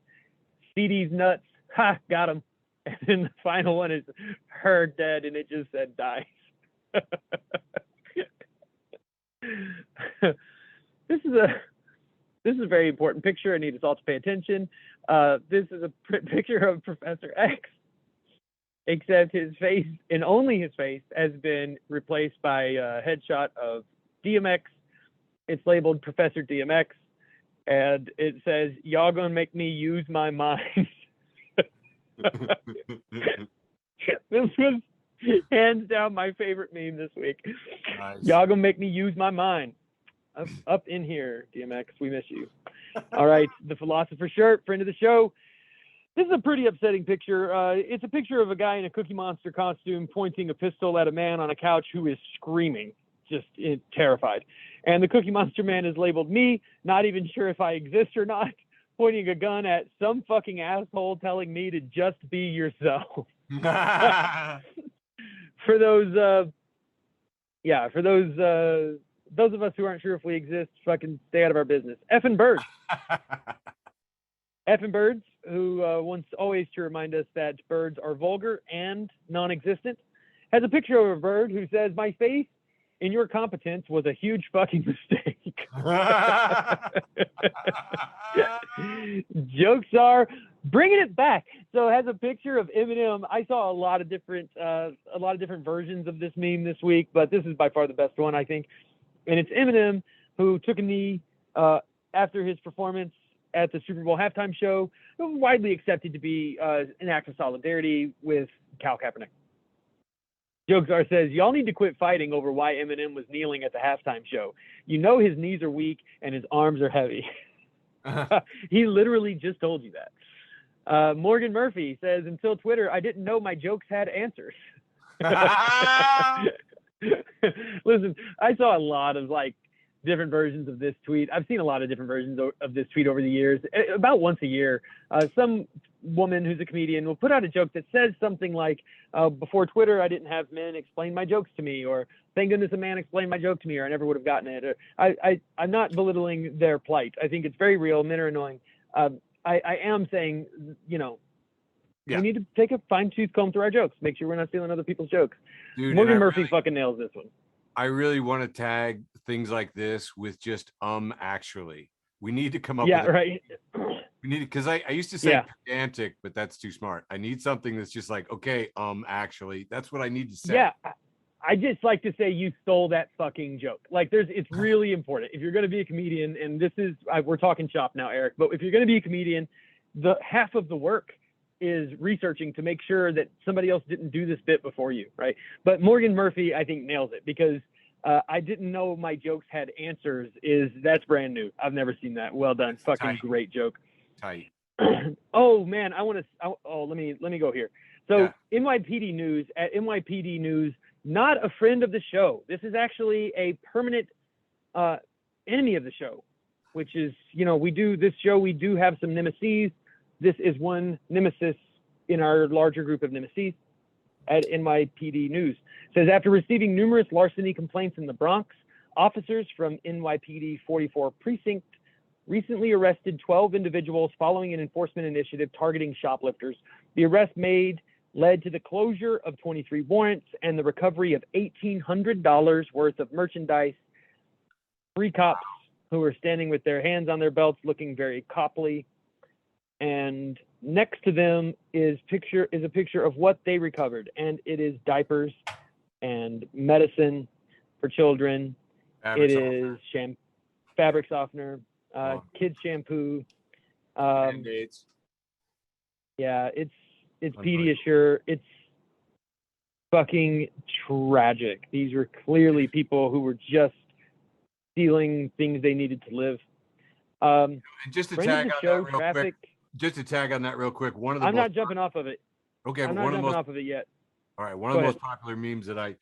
CDs nuts. Ha, got him. And then the final one is her dead, and it just said dies. This is a very important picture. I need us all to pay attention. This is a picture of Professor X, except his face, and only his face, has been replaced by a headshot of DMX. It's labeled Professor DMX, and it says, y'all gonna make me use my mind. This was hands down my favorite meme this week. Nice. Y'all gonna make me use my mind. Up in here, DMX, we miss you. All right, the philosopher shirt, friend of the show. This is a pretty upsetting picture. It's a picture of a guy in a Cookie Monster costume pointing a pistol at a man on a couch who is screaming, just terrified. And the Cookie Monster man is labeled me, not even sure if I exist or not, pointing a gun at some fucking asshole telling me to just be yourself. For those of us who aren't sure if we exist, fucking stay out of our business. Effing birds. Effing birds, who wants always to remind us that birds are vulgar and non-existent, has a picture of a bird who says, my faith in your competence was a huge fucking mistake. Jokes are bringing it back. So it has a picture of Eminem. I saw a lot of different versions of this meme this week, but this is by far the best one, I think. And it's Eminem who took a knee after his performance at the Super Bowl halftime show. It was widely accepted to be an act of solidarity with Cal Kaepernick. Jokesar says, y'all need to quit fighting over why Eminem was kneeling at the halftime show. You know his knees are weak and his arms are heavy. He literally just told you that. Morgan Murphy says, until Twitter, I didn't know my jokes had answers. Listen, I saw a lot of different versions of this tweet. I've seen a lot of different versions of this tweet over the years. About once a year, some woman who's a comedian will put out a joke that says something like, before Twitter, I didn't have men explain my jokes to me, or thank goodness a man explained my joke to me, or I never would have gotten it. Or, I'm not belittling their plight. I think it's very real. Men are annoying. I am saying, we need to take a fine-tooth comb through our jokes, make sure we're not stealing other people's jokes. Dude, Morgan Murphy fucking nails this one. I really want to tag things like this with just actually. We need to come up with right. We need, because I used to say pedantic, but that's too smart. I need something that's just like, okay, actually. That's what I need to say. Yeah. I just like to say you stole that fucking joke. It's really important. If you're going to be a comedian, and this is, we're talking shop now, Eric, but if you're going to be a comedian, the half of the work is researching to make sure that somebody else didn't do this bit before you, right? But Morgan Murphy, I think, nails it, because I didn't know my jokes had answers. That's brand new. I've never seen that. Well done. That's fucking tight. Great joke. Tight. Oh man, let me go here. So NYPD News, at NYPD News, not a friend of the show. This is actually a permanent enemy of the show, which is, we do have some nemesis. This is one nemesis in our larger group of nemesis. At NYPD News, it says, after receiving numerous larceny complaints in the Bronx, officers from NYPD 44 Precinct recently arrested 12 individuals following an enforcement initiative targeting shoplifters. The arrest led to the closure of 23 warrants and the recovery of $1,800 worth of merchandise. 3 cops who are standing with their hands on their belts, looking very copley. And next to them is a picture of what they recovered, and it is diapers and medicine for children. Fabric It softener. is fabric softener, Oh. kids shampoo. Band-Aids. Yeah, it's Unbelievable. Pediasure. It's fucking tragic. These were clearly people who were just stealing things they needed to live. And just to Friend tag of on the show, that real Traffic. quick. Just to tag on that real quick. One of the I'm not jumping off of it. Okay, I'm but not one of the jumping most off of it yet. all right. One of the most popular memes that I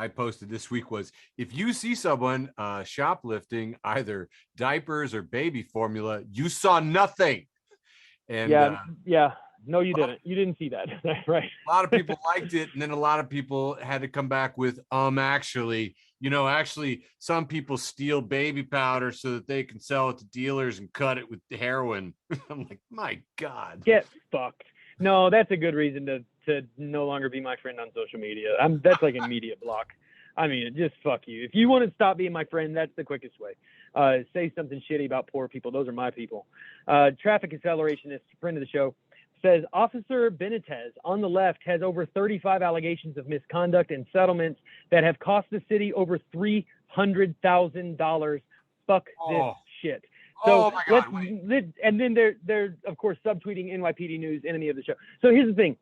posted this week was, if you see someone shoplifting either diapers or baby formula, you saw nothing. And yeah. No, you didn't. You didn't see that, right? a lot of people liked it, and then a lot of people had to come back with, actually, some people steal baby powder so that they can sell it to dealers and cut it with heroin. I'm like, my God. Get fucked. No, that's a good reason to no longer be my friend on social media. That's like immediate block. I mean, just fuck you. If you want to stop being my friend, that's the quickest way. Say something shitty about poor people. Those are my people. Traffic accelerationist, friend of the show, says Officer Benitez on the left has over 35 allegations of misconduct and settlements that have cost the city over $300,000. Fuck this shit. So my God, and then they're of course subtweeting NYPD News, enemy of the show. So here's the thing.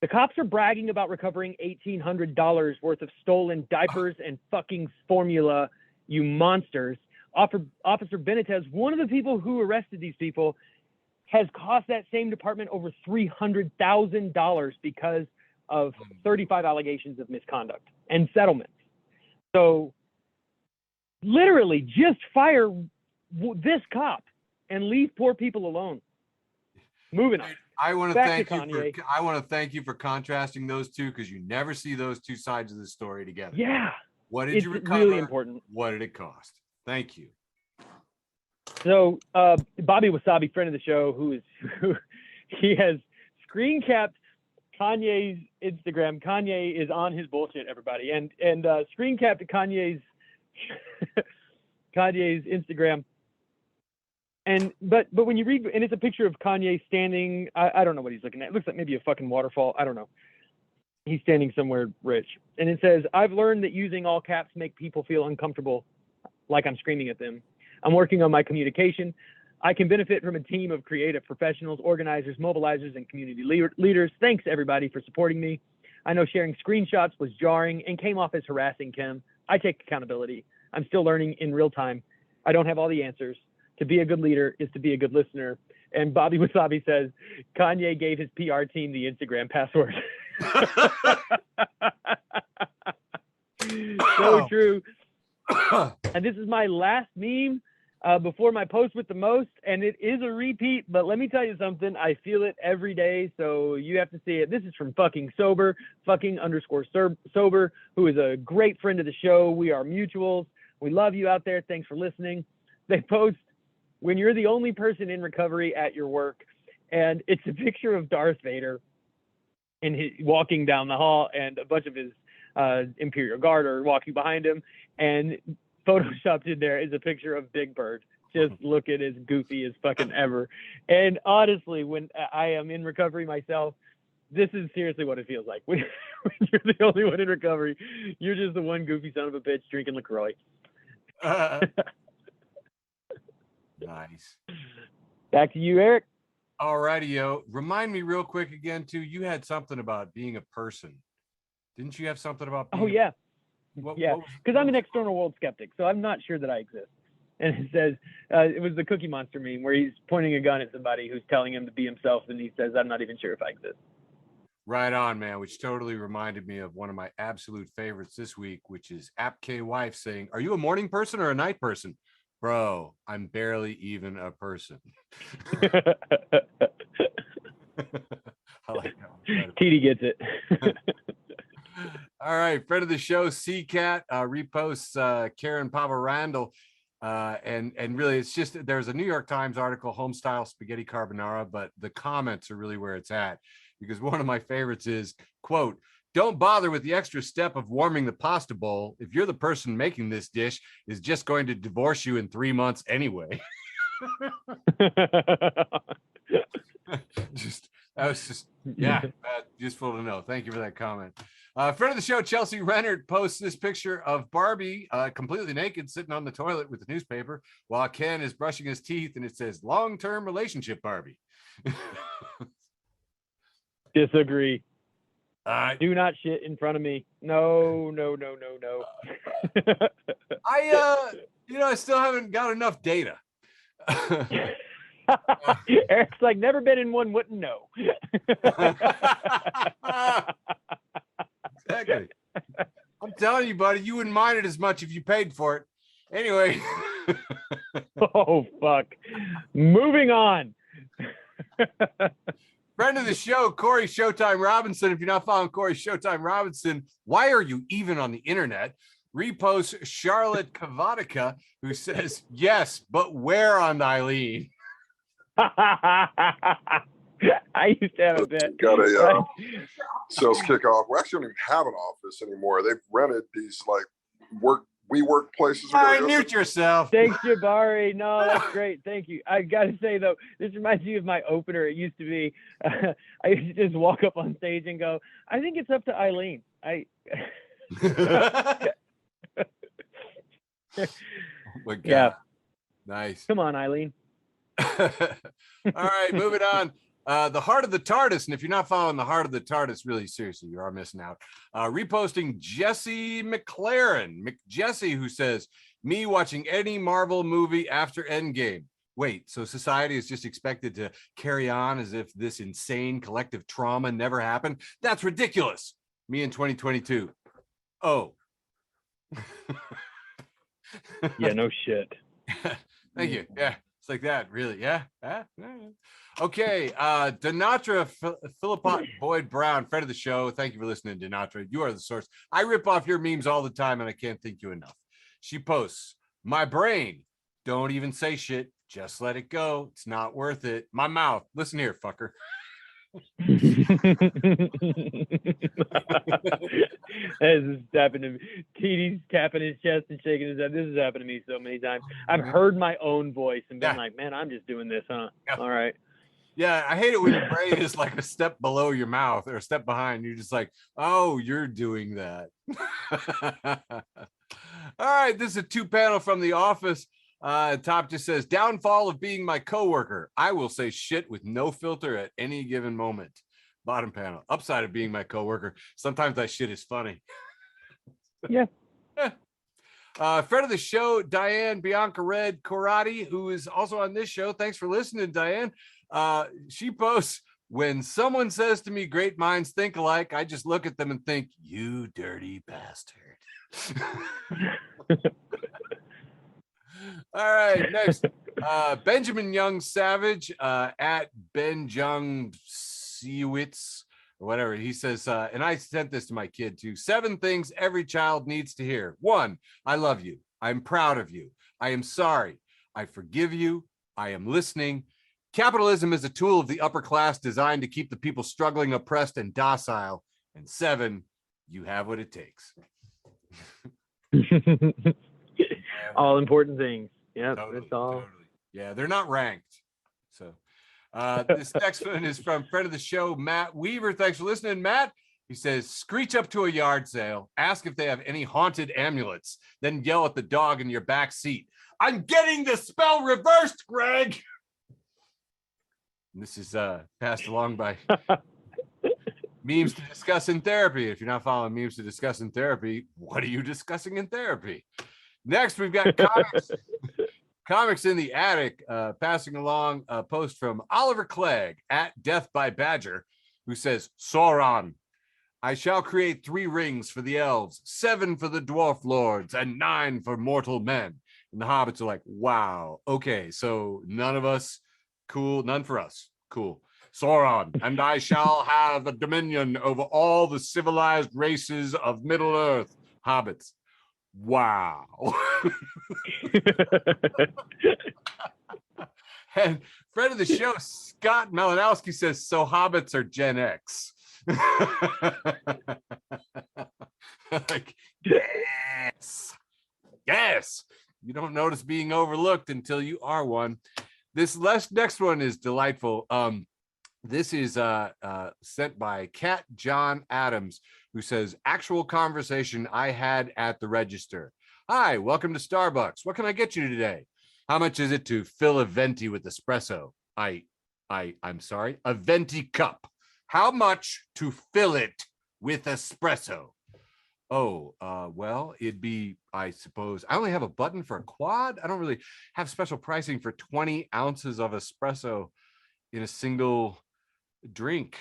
The cops are bragging about recovering $1,800 worth of stolen diapers and fucking formula, you monsters. Officer Benitez, one of the people who arrested these people, has cost that same department over $300,000 because of 35 allegations of misconduct and settlements. So literally just fire this cop and leave poor people alone. Moving on. I want to Back thank you for contrasting those two, because you never see those two sides of the story together. Yeah. What did you recover? Really important. What did it cost? Thank you. So Bobby Wasabi, friend of the show, he has screen capped Kanye's Instagram. Kanye is on his bullshit, everybody, and screen capped Kanye's Instagram. But when you read, and it's a picture of Kanye standing, I don't know what he's looking at. It looks like maybe a fucking waterfall. I don't know. He's standing somewhere rich. And it says, I've learned that using all caps make people feel uncomfortable, like I'm screaming at them. I'm working on my communication. I can benefit from a team of creative professionals, organizers, mobilizers, and community leaders. Thanks, everybody, for supporting me. I know sharing screenshots was jarring and came off as harassing, Kim. I take accountability. I'm still learning in real time. I don't have all the answers. To be a good leader is to be a good listener. And Bobby Wasabi says, Kanye gave his PR team the Instagram password. So true. And this is my last meme before my post with the most, and it is a repeat, but let me tell you something. I feel it every day, so you have to see it. This is from fucking _sober, who is a great friend of the show. We are mutuals. We love you out there. Thanks for listening. They post, when you're the only person in recovery at your work, and it's a picture of Darth Vader walking down the hall, and a bunch of his Imperial Guard are walking behind him, and photoshopped in there is a picture of Big Bird, just looking as goofy as fucking ever. And honestly, when I am in recovery myself, this is seriously what it feels like. When you're the only one in recovery, you're just the one goofy son of a bitch drinking LaCroix. Nice. Back to you, Eric. All righty, yo. Remind me real quick again, too. You had something about being a person. Didn't you have something about being yeah, because I'm an external world skeptic, so I'm not sure that I exist. And it says, it was the Cookie Monster meme where he's pointing a gun at somebody who's telling him to be himself, and he says, I'm not even sure if I exist. Right on, man, which totally reminded me of one of my absolute favorites this week, which is App K Wife saying, are you a morning person or a night person? Bro, I'm barely even a person. I like that one. TD gets it. All right, friend of the show, CCAT reposts Karen Pavarandel, and really, it's just, there's a New York Times article, home style spaghetti carbonara, but the comments are really where it's at, because one of my favorites is, quote, Don't bother with the extra step of warming the pasta bowl if you're the person making this dish is just going to divorce you in 3 months anyway. That was just useful to know. Thank you for that comment. Friend of the show, Chelsea Rennert, posts this picture of Barbie completely naked sitting on the toilet with the newspaper while Ken is brushing his teeth, and it says long-term relationship Barbie. Disagree. Do not shit in front of me. No. I still haven't got enough data. Eric's like, never been in one, wouldn't know. Exactly. I'm telling you, buddy, you wouldn't mind it as much if you paid for it. Anyway. Oh, fuck. Moving on. Friend of the show, Corey Showtime Robinson. If you're not following Corey Showtime Robinson, why are you even on the internet? Reposts Charlotte Kavatica, who says, yes, but where on Eileen? I used to have a bit. Got a sales kickoff. We actually don't even have an office anymore. They've rented these like WeWork places. All right, mute yourself. Thanks, Jabari. No, that's great. Thank you. I got to say, though, this reminds me of my opener. It used to be, I used to just walk up on stage and go, I think it's up to Eileen. Oh my God. Yeah. Nice. Come on, Eileen. All right, moving on. The Heart of the TARDIS, and if you're not following the Heart of the TARDIS, really seriously, you are missing out. Reposting Jesse McLaren, McJesse, who says, me watching any Marvel movie after Endgame. Wait, so society is just expected to carry on as if this insane collective trauma never happened? That's ridiculous. Me in 2022. Oh. Yeah, no shit. Thank you. Yeah, it's like that, really. Yeah. Okay. Denatra Philippot Boyd Brown, friend of the show. Thank you for listening, Denatra. You are the source. I rip off your memes all the time, and I can't thank you enough. She posts, my brain, don't even say shit. Just let it go. It's not worth it. My mouth. Listen here, fucker. This is happened to me. TD's tapping his chest and shaking his head. This has happened to me so many times. I've heard my own voice and been like, man, I'm just doing this, huh? Yeah. All right. Yeah, I hate it when your brain is like a step below your mouth or a step behind. You're just like, oh, you're doing that. All right, this is a 2-panel from The Office. Top just says, downfall of being my coworker. I will say shit with no filter at any given moment. Bottom panel, upside of being my coworker. Sometimes that shit is funny. Yeah. Friend of the show, Diane Bianca Red Corradi, who is also on this show. Thanks for listening, Diane. She posts, when someone says to me, great minds think alike, I just look at them and think, you dirty bastard. All right, next. Benjamin Young Savage at Ben Jung Siewitz or whatever. He says, and I sent this to my kid too. 7 things every child needs to hear. 1, I love you. I'm proud of you. I am sorry. I forgive you. I am listening. Capitalism is a tool of the upper class designed to keep the people struggling, oppressed, and docile. And 7, you have what it takes. All important things. Yeah, totally, that's all. Totally. Yeah, they're not ranked. So this next one is from friend of the show, Matt Weaver. Thanks for listening, Matt. He says, screech up to a yard sale, ask if they have any haunted amulets, then yell at the dog in your back seat. I'm getting the spell reversed, Greg. And this is passed along by Memes to Discuss in Therapy. If you're not following Memes to Discuss in Therapy, what are you discussing in therapy? Next, we've got Comics in the Attic, passing along a post from Oliver Clegg at Death by Badger, who says, Sauron, I shall create 3 rings for the elves, 7 for the dwarf lords, and 9 for mortal men. And the hobbits are like, wow, okay, so none of us, cool, none for us, cool. Sauron, and I shall have a dominion over all the civilized races of Middle Earth. Hobbits. Wow. And friend of the show, Scott Malinowski says, so hobbits are Gen X. Like, yes, yes. You don't notice being overlooked until you are one. This next one is delightful. This is sent by Cat John Adams, who says, actual conversation I had at the register. Hi, welcome to Starbucks. What can I get you today? How much is it to fill a venti with espresso? I'm sorry, a venti cup. How much to fill it with espresso? Oh, well, it'd be, I suppose, I only have a button for a quad. I don't really have special pricing for 20 ounces of espresso in a single drink.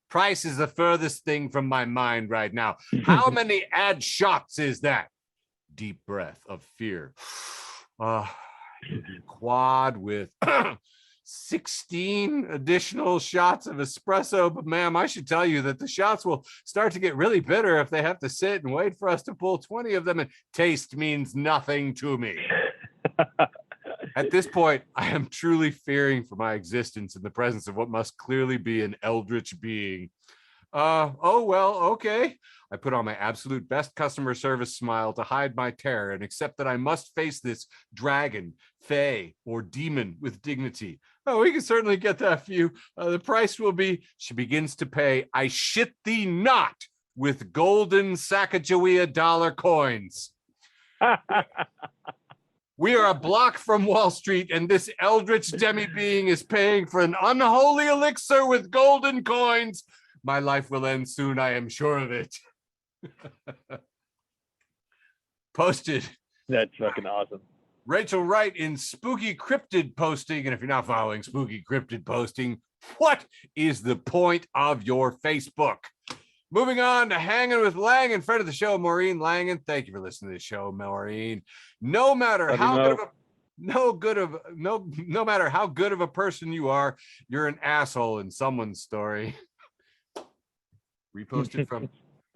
Price is the furthest thing from my mind right now. How many ad shots is that? Deep breath of fear. Quad with 16 additional shots of espresso. But ma'am, I should tell you that the shots will start to get really bitter if they have to sit and wait for us to pull 20 of them, and taste means nothing to me. At this point, I am truly fearing for my existence in the presence of what must clearly be an eldritch being. Oh, well, okay. I put on my absolute best customer service smile to hide my terror and accept that I must face this dragon, fae, or demon with dignity. Oh, we can certainly get that for you. The price will be, she begins to pay, I shit thee not, with golden Sacagawea dollar coins. We are a block from Wall Street, and this eldritch demi-being is paying for an unholy elixir with golden coins. My life will end soon, I am sure of it. Posted. That's fucking awesome. Rachel Wright in Spooky Cryptid Posting. And if you're not following Spooky Cryptid Posting, what is the point of your Facebook? Moving on to Hanging with Langan, friend of the show, Maureen Langan. Thank you for listening to the show, Maureen. No matter how good of a no matter how good of a person you are, you're an asshole in someone's story. Reposted from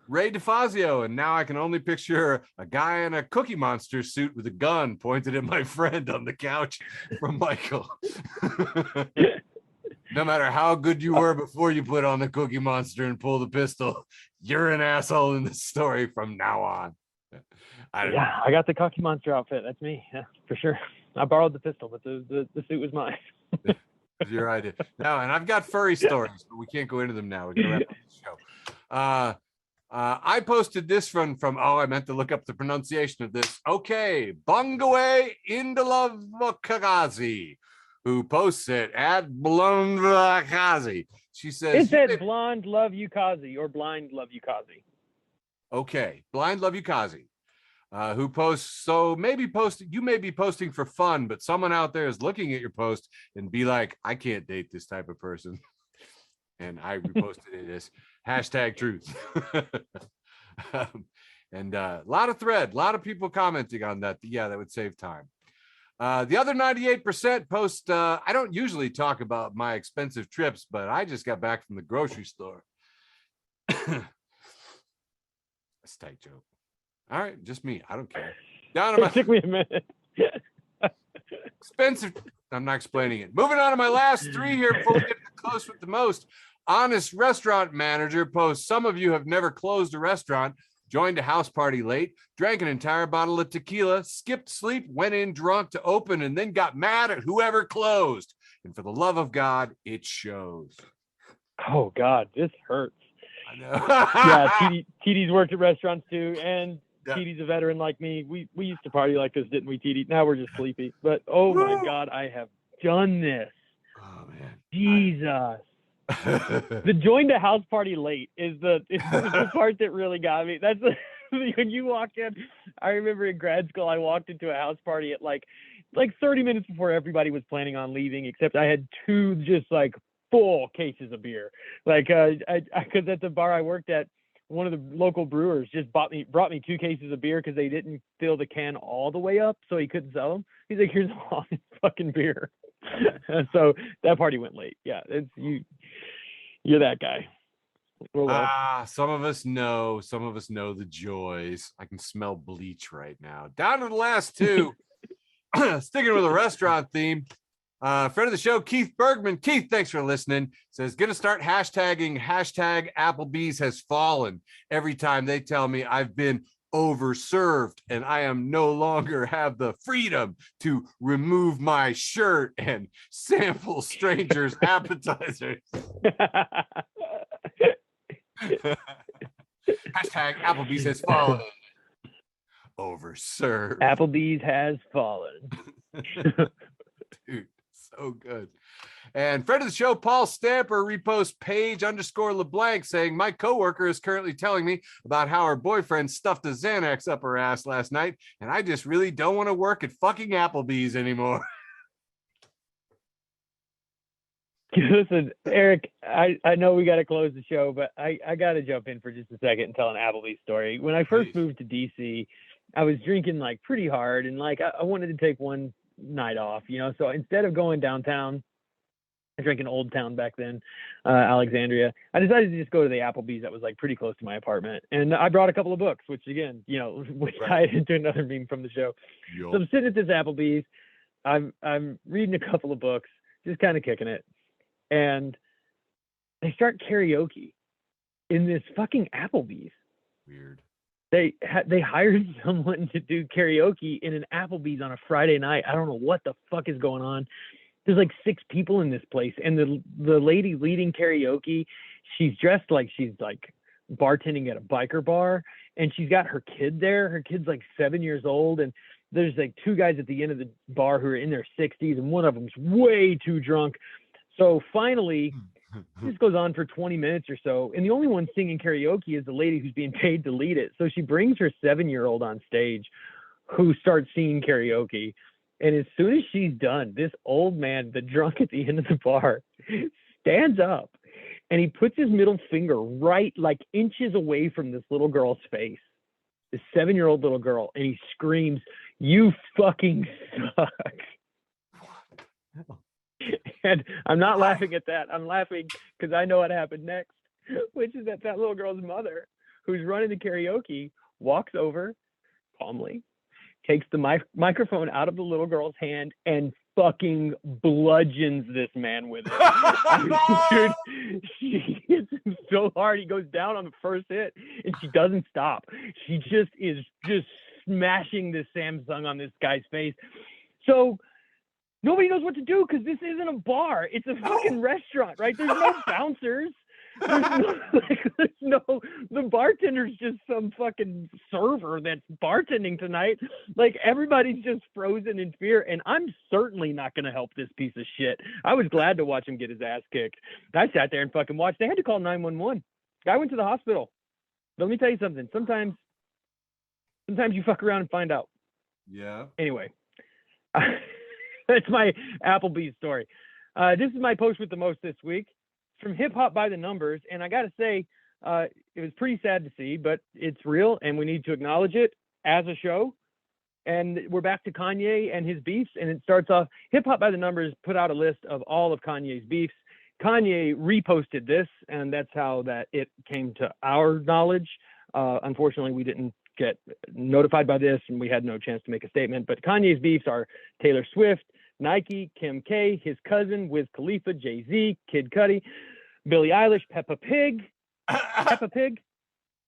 Ray DeFazio, and now I can only picture a guy in a Cookie Monster suit with a gun pointed at my friend on the couch from Michael. No matter how good you were before you put on the Cookie Monster and pull the pistol, you're an asshole in this story from now on. I got the Cookie Monster outfit. That's me, yeah, for sure. I borrowed the pistol, but the suit was mine. It's your idea. No, and I've got furry stories, but we can't go into them now. We're gonna wrap up the show. I posted this from I meant to look up the pronunciation of this. Okay, Bungawe Indalavakazi, who posts it at Blondvakazi. She says, it said blonde love you Kazi or blind love you Kazi. Okay, blind love you Kazi. Who posts, so you may be posting for fun, but someone out there is looking at your post and be like, I can't date this type of person. And I reposted it as #truth. And a lot of people commenting on that. Yeah, that would save time. The other 98% post, I don't usually talk about my expensive trips, but I just got back from the grocery store. That's a tight joke. All right, just me. I don't care. It took me a minute. Expensive. I'm not explaining it. Moving on to my last three here before we get close with the most. Honest restaurant manager posts, some of you have never closed a restaurant, joined a house party late, drank an entire bottle of tequila, skipped sleep, went in drunk to open, and then got mad at whoever closed. And for the love of God, it shows. Oh, God, this hurts. I know. Yeah, TD's worked at restaurants too, and yeah. TD's a veteran like me. We used to party like this, didn't we, TD? Now we're just sleepy. But, oh, my God, I have done this. Oh, man. Jesus. The join the house party late is the part that really got me. That's when you walk in. I remember in grad school, I walked into a house party at like 30 minutes before everybody was planning on leaving, except I had two just like full cases of beer. Like, because at the bar I worked at, one of the local brewers just brought me 2 cases of beer because they didn't fill the can all the way up, so he couldn't sell them. He's like, "Here's all this fucking beer." So that party went late. Yeah, it's you're that guy. Some of us know the joys. I can smell bleach right now. Down to the last two. Sticking with a restaurant theme. Friend of the show, Keith Bergman. Keith, thanks for listening. Says, gonna start hashtagging hashtag Applebee's has fallen every time they tell me I've been overserved and I am no longer have the freedom to remove my shirt and sample strangers' appetizers. Hashtag Applebee's has fallen. Overserved. Applebee's has fallen. Dude, so good. And friend of the show, Paul Stamper, reposts Paige_LeBlanc saying, my coworker is currently telling me about how her boyfriend stuffed a Xanax up her ass last night, and I just really don't want to work at fucking Applebee's anymore. Listen, Eric, I know we got to close the show, but I got to jump in for just a second and tell an Applebee's story. When I first moved to DC, I was drinking like pretty hard, and like I wanted to take one night off, you know. So instead of going downtown, I drank in Old Town back then, Alexandria. I decided to just go to the Applebee's that was like pretty close to my apartment, and I brought a couple of books, which again, you know, which tied into another meme from the show. Yo. So I'm sitting at this Applebee's, I'm reading a couple of books, just kind of kicking it, and they start karaoke in this fucking Applebee's. Weird. They hired someone to do karaoke in an Applebee's on a Friday night. I don't know what the fuck is going on. There's like 6 people in this place, and the lady leading karaoke, she's dressed like she's like bartending at a biker bar, and she's got her kid there. Her kid's like 7 years old, and there's like 2 guys at the end of the bar who are in their 60s, and one of them's way too drunk. So finally, this goes on for 20 minutes or so, and the only one singing karaoke is the lady who's being paid to lead it. So she brings her 7-year-old on stage, who starts singing karaoke. And as soon as she's done, this old man, the drunk at the end of the bar, stands up and he puts his middle finger right like inches away from this little girl's face, this 7-year-old little girl, and he screams, "You fucking suck." And I'm not laughing at that. I'm laughing because I know what happened next, which is that little girl's mother, who's running the karaoke, walks over calmly, takes the microphone out of the little girl's hand, and fucking bludgeons this man with it. Dude, she hits him so hard, he goes down on the first hit, and she doesn't stop. She just is just smashing this Samsung on this guy's face. So nobody knows what to do because this isn't a bar. It's a fucking restaurant, right? There's no bouncers. The bartender's just some fucking server that's bartending tonight. Like, everybody's just frozen in fear, and I'm certainly not going to help this piece of shit. I was glad to watch him get his ass kicked. I sat there and fucking watched. They had to call 911. Guy went to the hospital. But let me tell you something. Sometimes you fuck around and find out. Yeah. Anyway, that's my Applebee's story. This is my post with the most this week. From Hip Hop by the Numbers, and I gotta say, it was pretty sad to see, but it's real, and we need to acknowledge it as a show. And we're back to Kanye and his beefs, and it starts off. Hip Hop by the Numbers put out a list of all of Kanye's beefs. Kanye reposted this, and that's how that it came to our knowledge. Unfortunately, we didn't get notified by this, and we had no chance to make a statement. But Kanye's beefs are Taylor Swift, Nike, Kim K, his cousin, Wiz Khalifa, Jay-Z, Kid Cudi, Billie Eilish, Peppa Pig,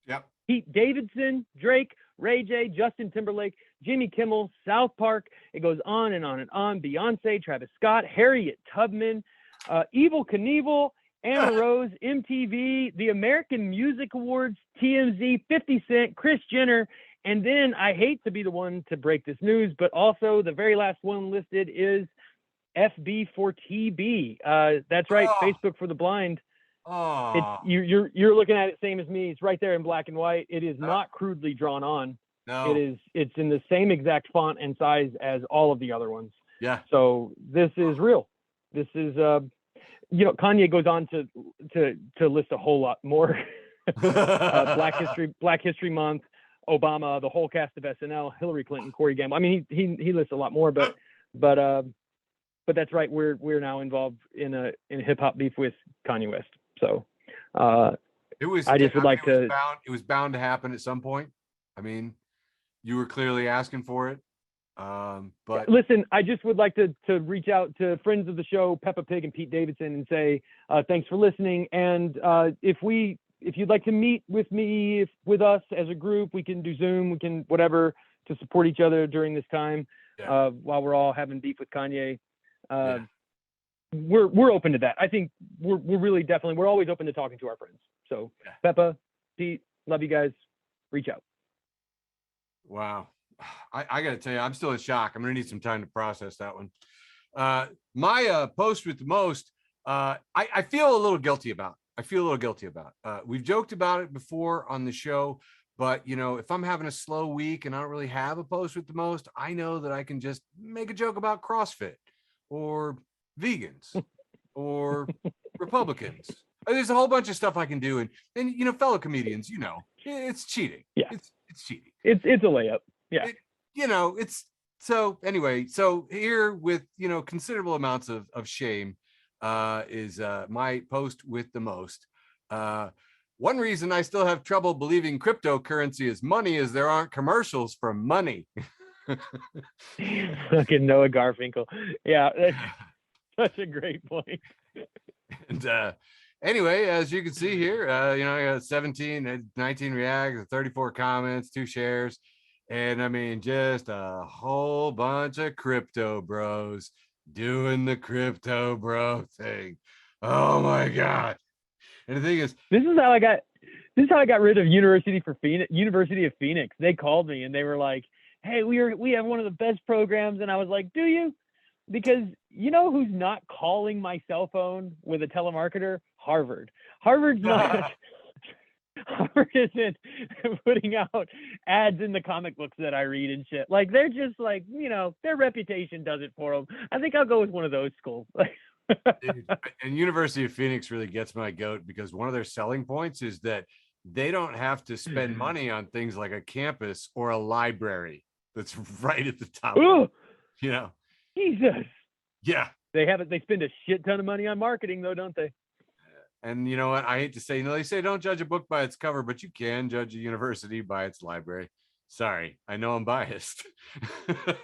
Yep. Pete Davidson, Drake, Ray J, Justin Timberlake, Jimmy Kimmel, South Park. It goes on and on and on. Beyonce, Travis Scott, Harriet Tubman, Evel Knievel, Anna Rose, MTV, the American Music Awards, TMZ, 50 Cent, Kris Jenner. And then, I hate to be the one to break this news, but also the very last one listed is FB4TB. That's right, Facebook for the Blind. Oh. You're looking at it same as me. It's right there in black and white. It is not crudely drawn on. No. It's in the same exact font and size as all of the other ones. Yeah. So this is real. This is Kanye goes on to list a whole lot more. Black History Month, Obama, the whole cast of SNL, Hillary Clinton, Corey Gamble. I mean, he lists a lot more, but that's right. We're now involved in a hip hop beef with Kanye West. So it was. I just would like to. It was bound to happen at some point. I mean, you were clearly asking for it. But listen, I just would like to reach out to friends of the show, Peppa Pig and Pete Davidson, and say thanks for listening. And if you'd like to meet with me, with us as a group, we can do Zoom, we can whatever to support each other during this time while we're all having beef with Kanye. We're open to that. I think we're really definitely, we're always open to talking to our friends. So Peppa, Pete, love you guys. Reach out. wow. I got to tell you, I'm still in shock. I'm going to need some time to process that one. My post with the most, I feel a little guilty about. We've joked about it before on the show, but if I'm having a slow week and I don't really have a post with the most, I know that I can just make a joke about CrossFit or vegans or Republicans. There's a whole bunch of stuff I can do, and fellow comedians, it's cheating. Yeah, it's cheating. It's a layup. Yeah, it's so anyway. So here with considerable amounts of shame is my post with the most. One reason I still have trouble believing cryptocurrency is money is there aren't commercials for money. Fucking Noah Garfinkel. Yeah, that's such a great point. And anyway, as you can see here, I got 19 reacts, 34 comments, 2 shares. And I mean, just a whole bunch of crypto bros doing the crypto bro thing. Oh my God. And the thing is, this is how I got rid of University of Phoenix. They called me and they were like, hey, we have one of the best programs. And I was like, do you? Because who's not calling my cell phone with a telemarketer? Harvard. Harvard isn't putting out ads in the comic books that I read and shit. Like, they're just like, their reputation does it for them. I think I'll go with one of those schools. Dude, and University of Phoenix really gets my goat because one of their selling points is that they don't have to spend money on things like a campus or a library that's right at the top. Ooh, Jesus. Yeah. They spend a shit ton of money on marketing though, don't they? And you know what? I hate to say, they say don't judge a book by its cover, but you can judge a university by its library. Sorry, I know I'm biased.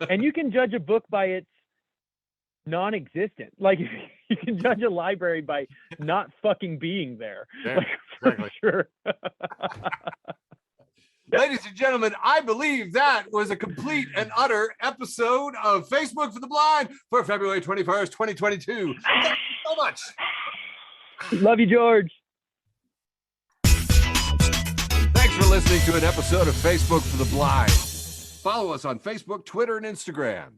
And you can judge a book by its non-existent. Like, you can judge a library by not fucking being there. Yeah, like, exactly. Sure. Ladies and gentlemen, I believe that was a complete and utter episode of Facebook for the Blind for February 21st, 2022. Thank you so much. Love you, George. Thanks for listening to an episode of Facebook for the Blind. Follow us on Facebook, Twitter, and Instagram.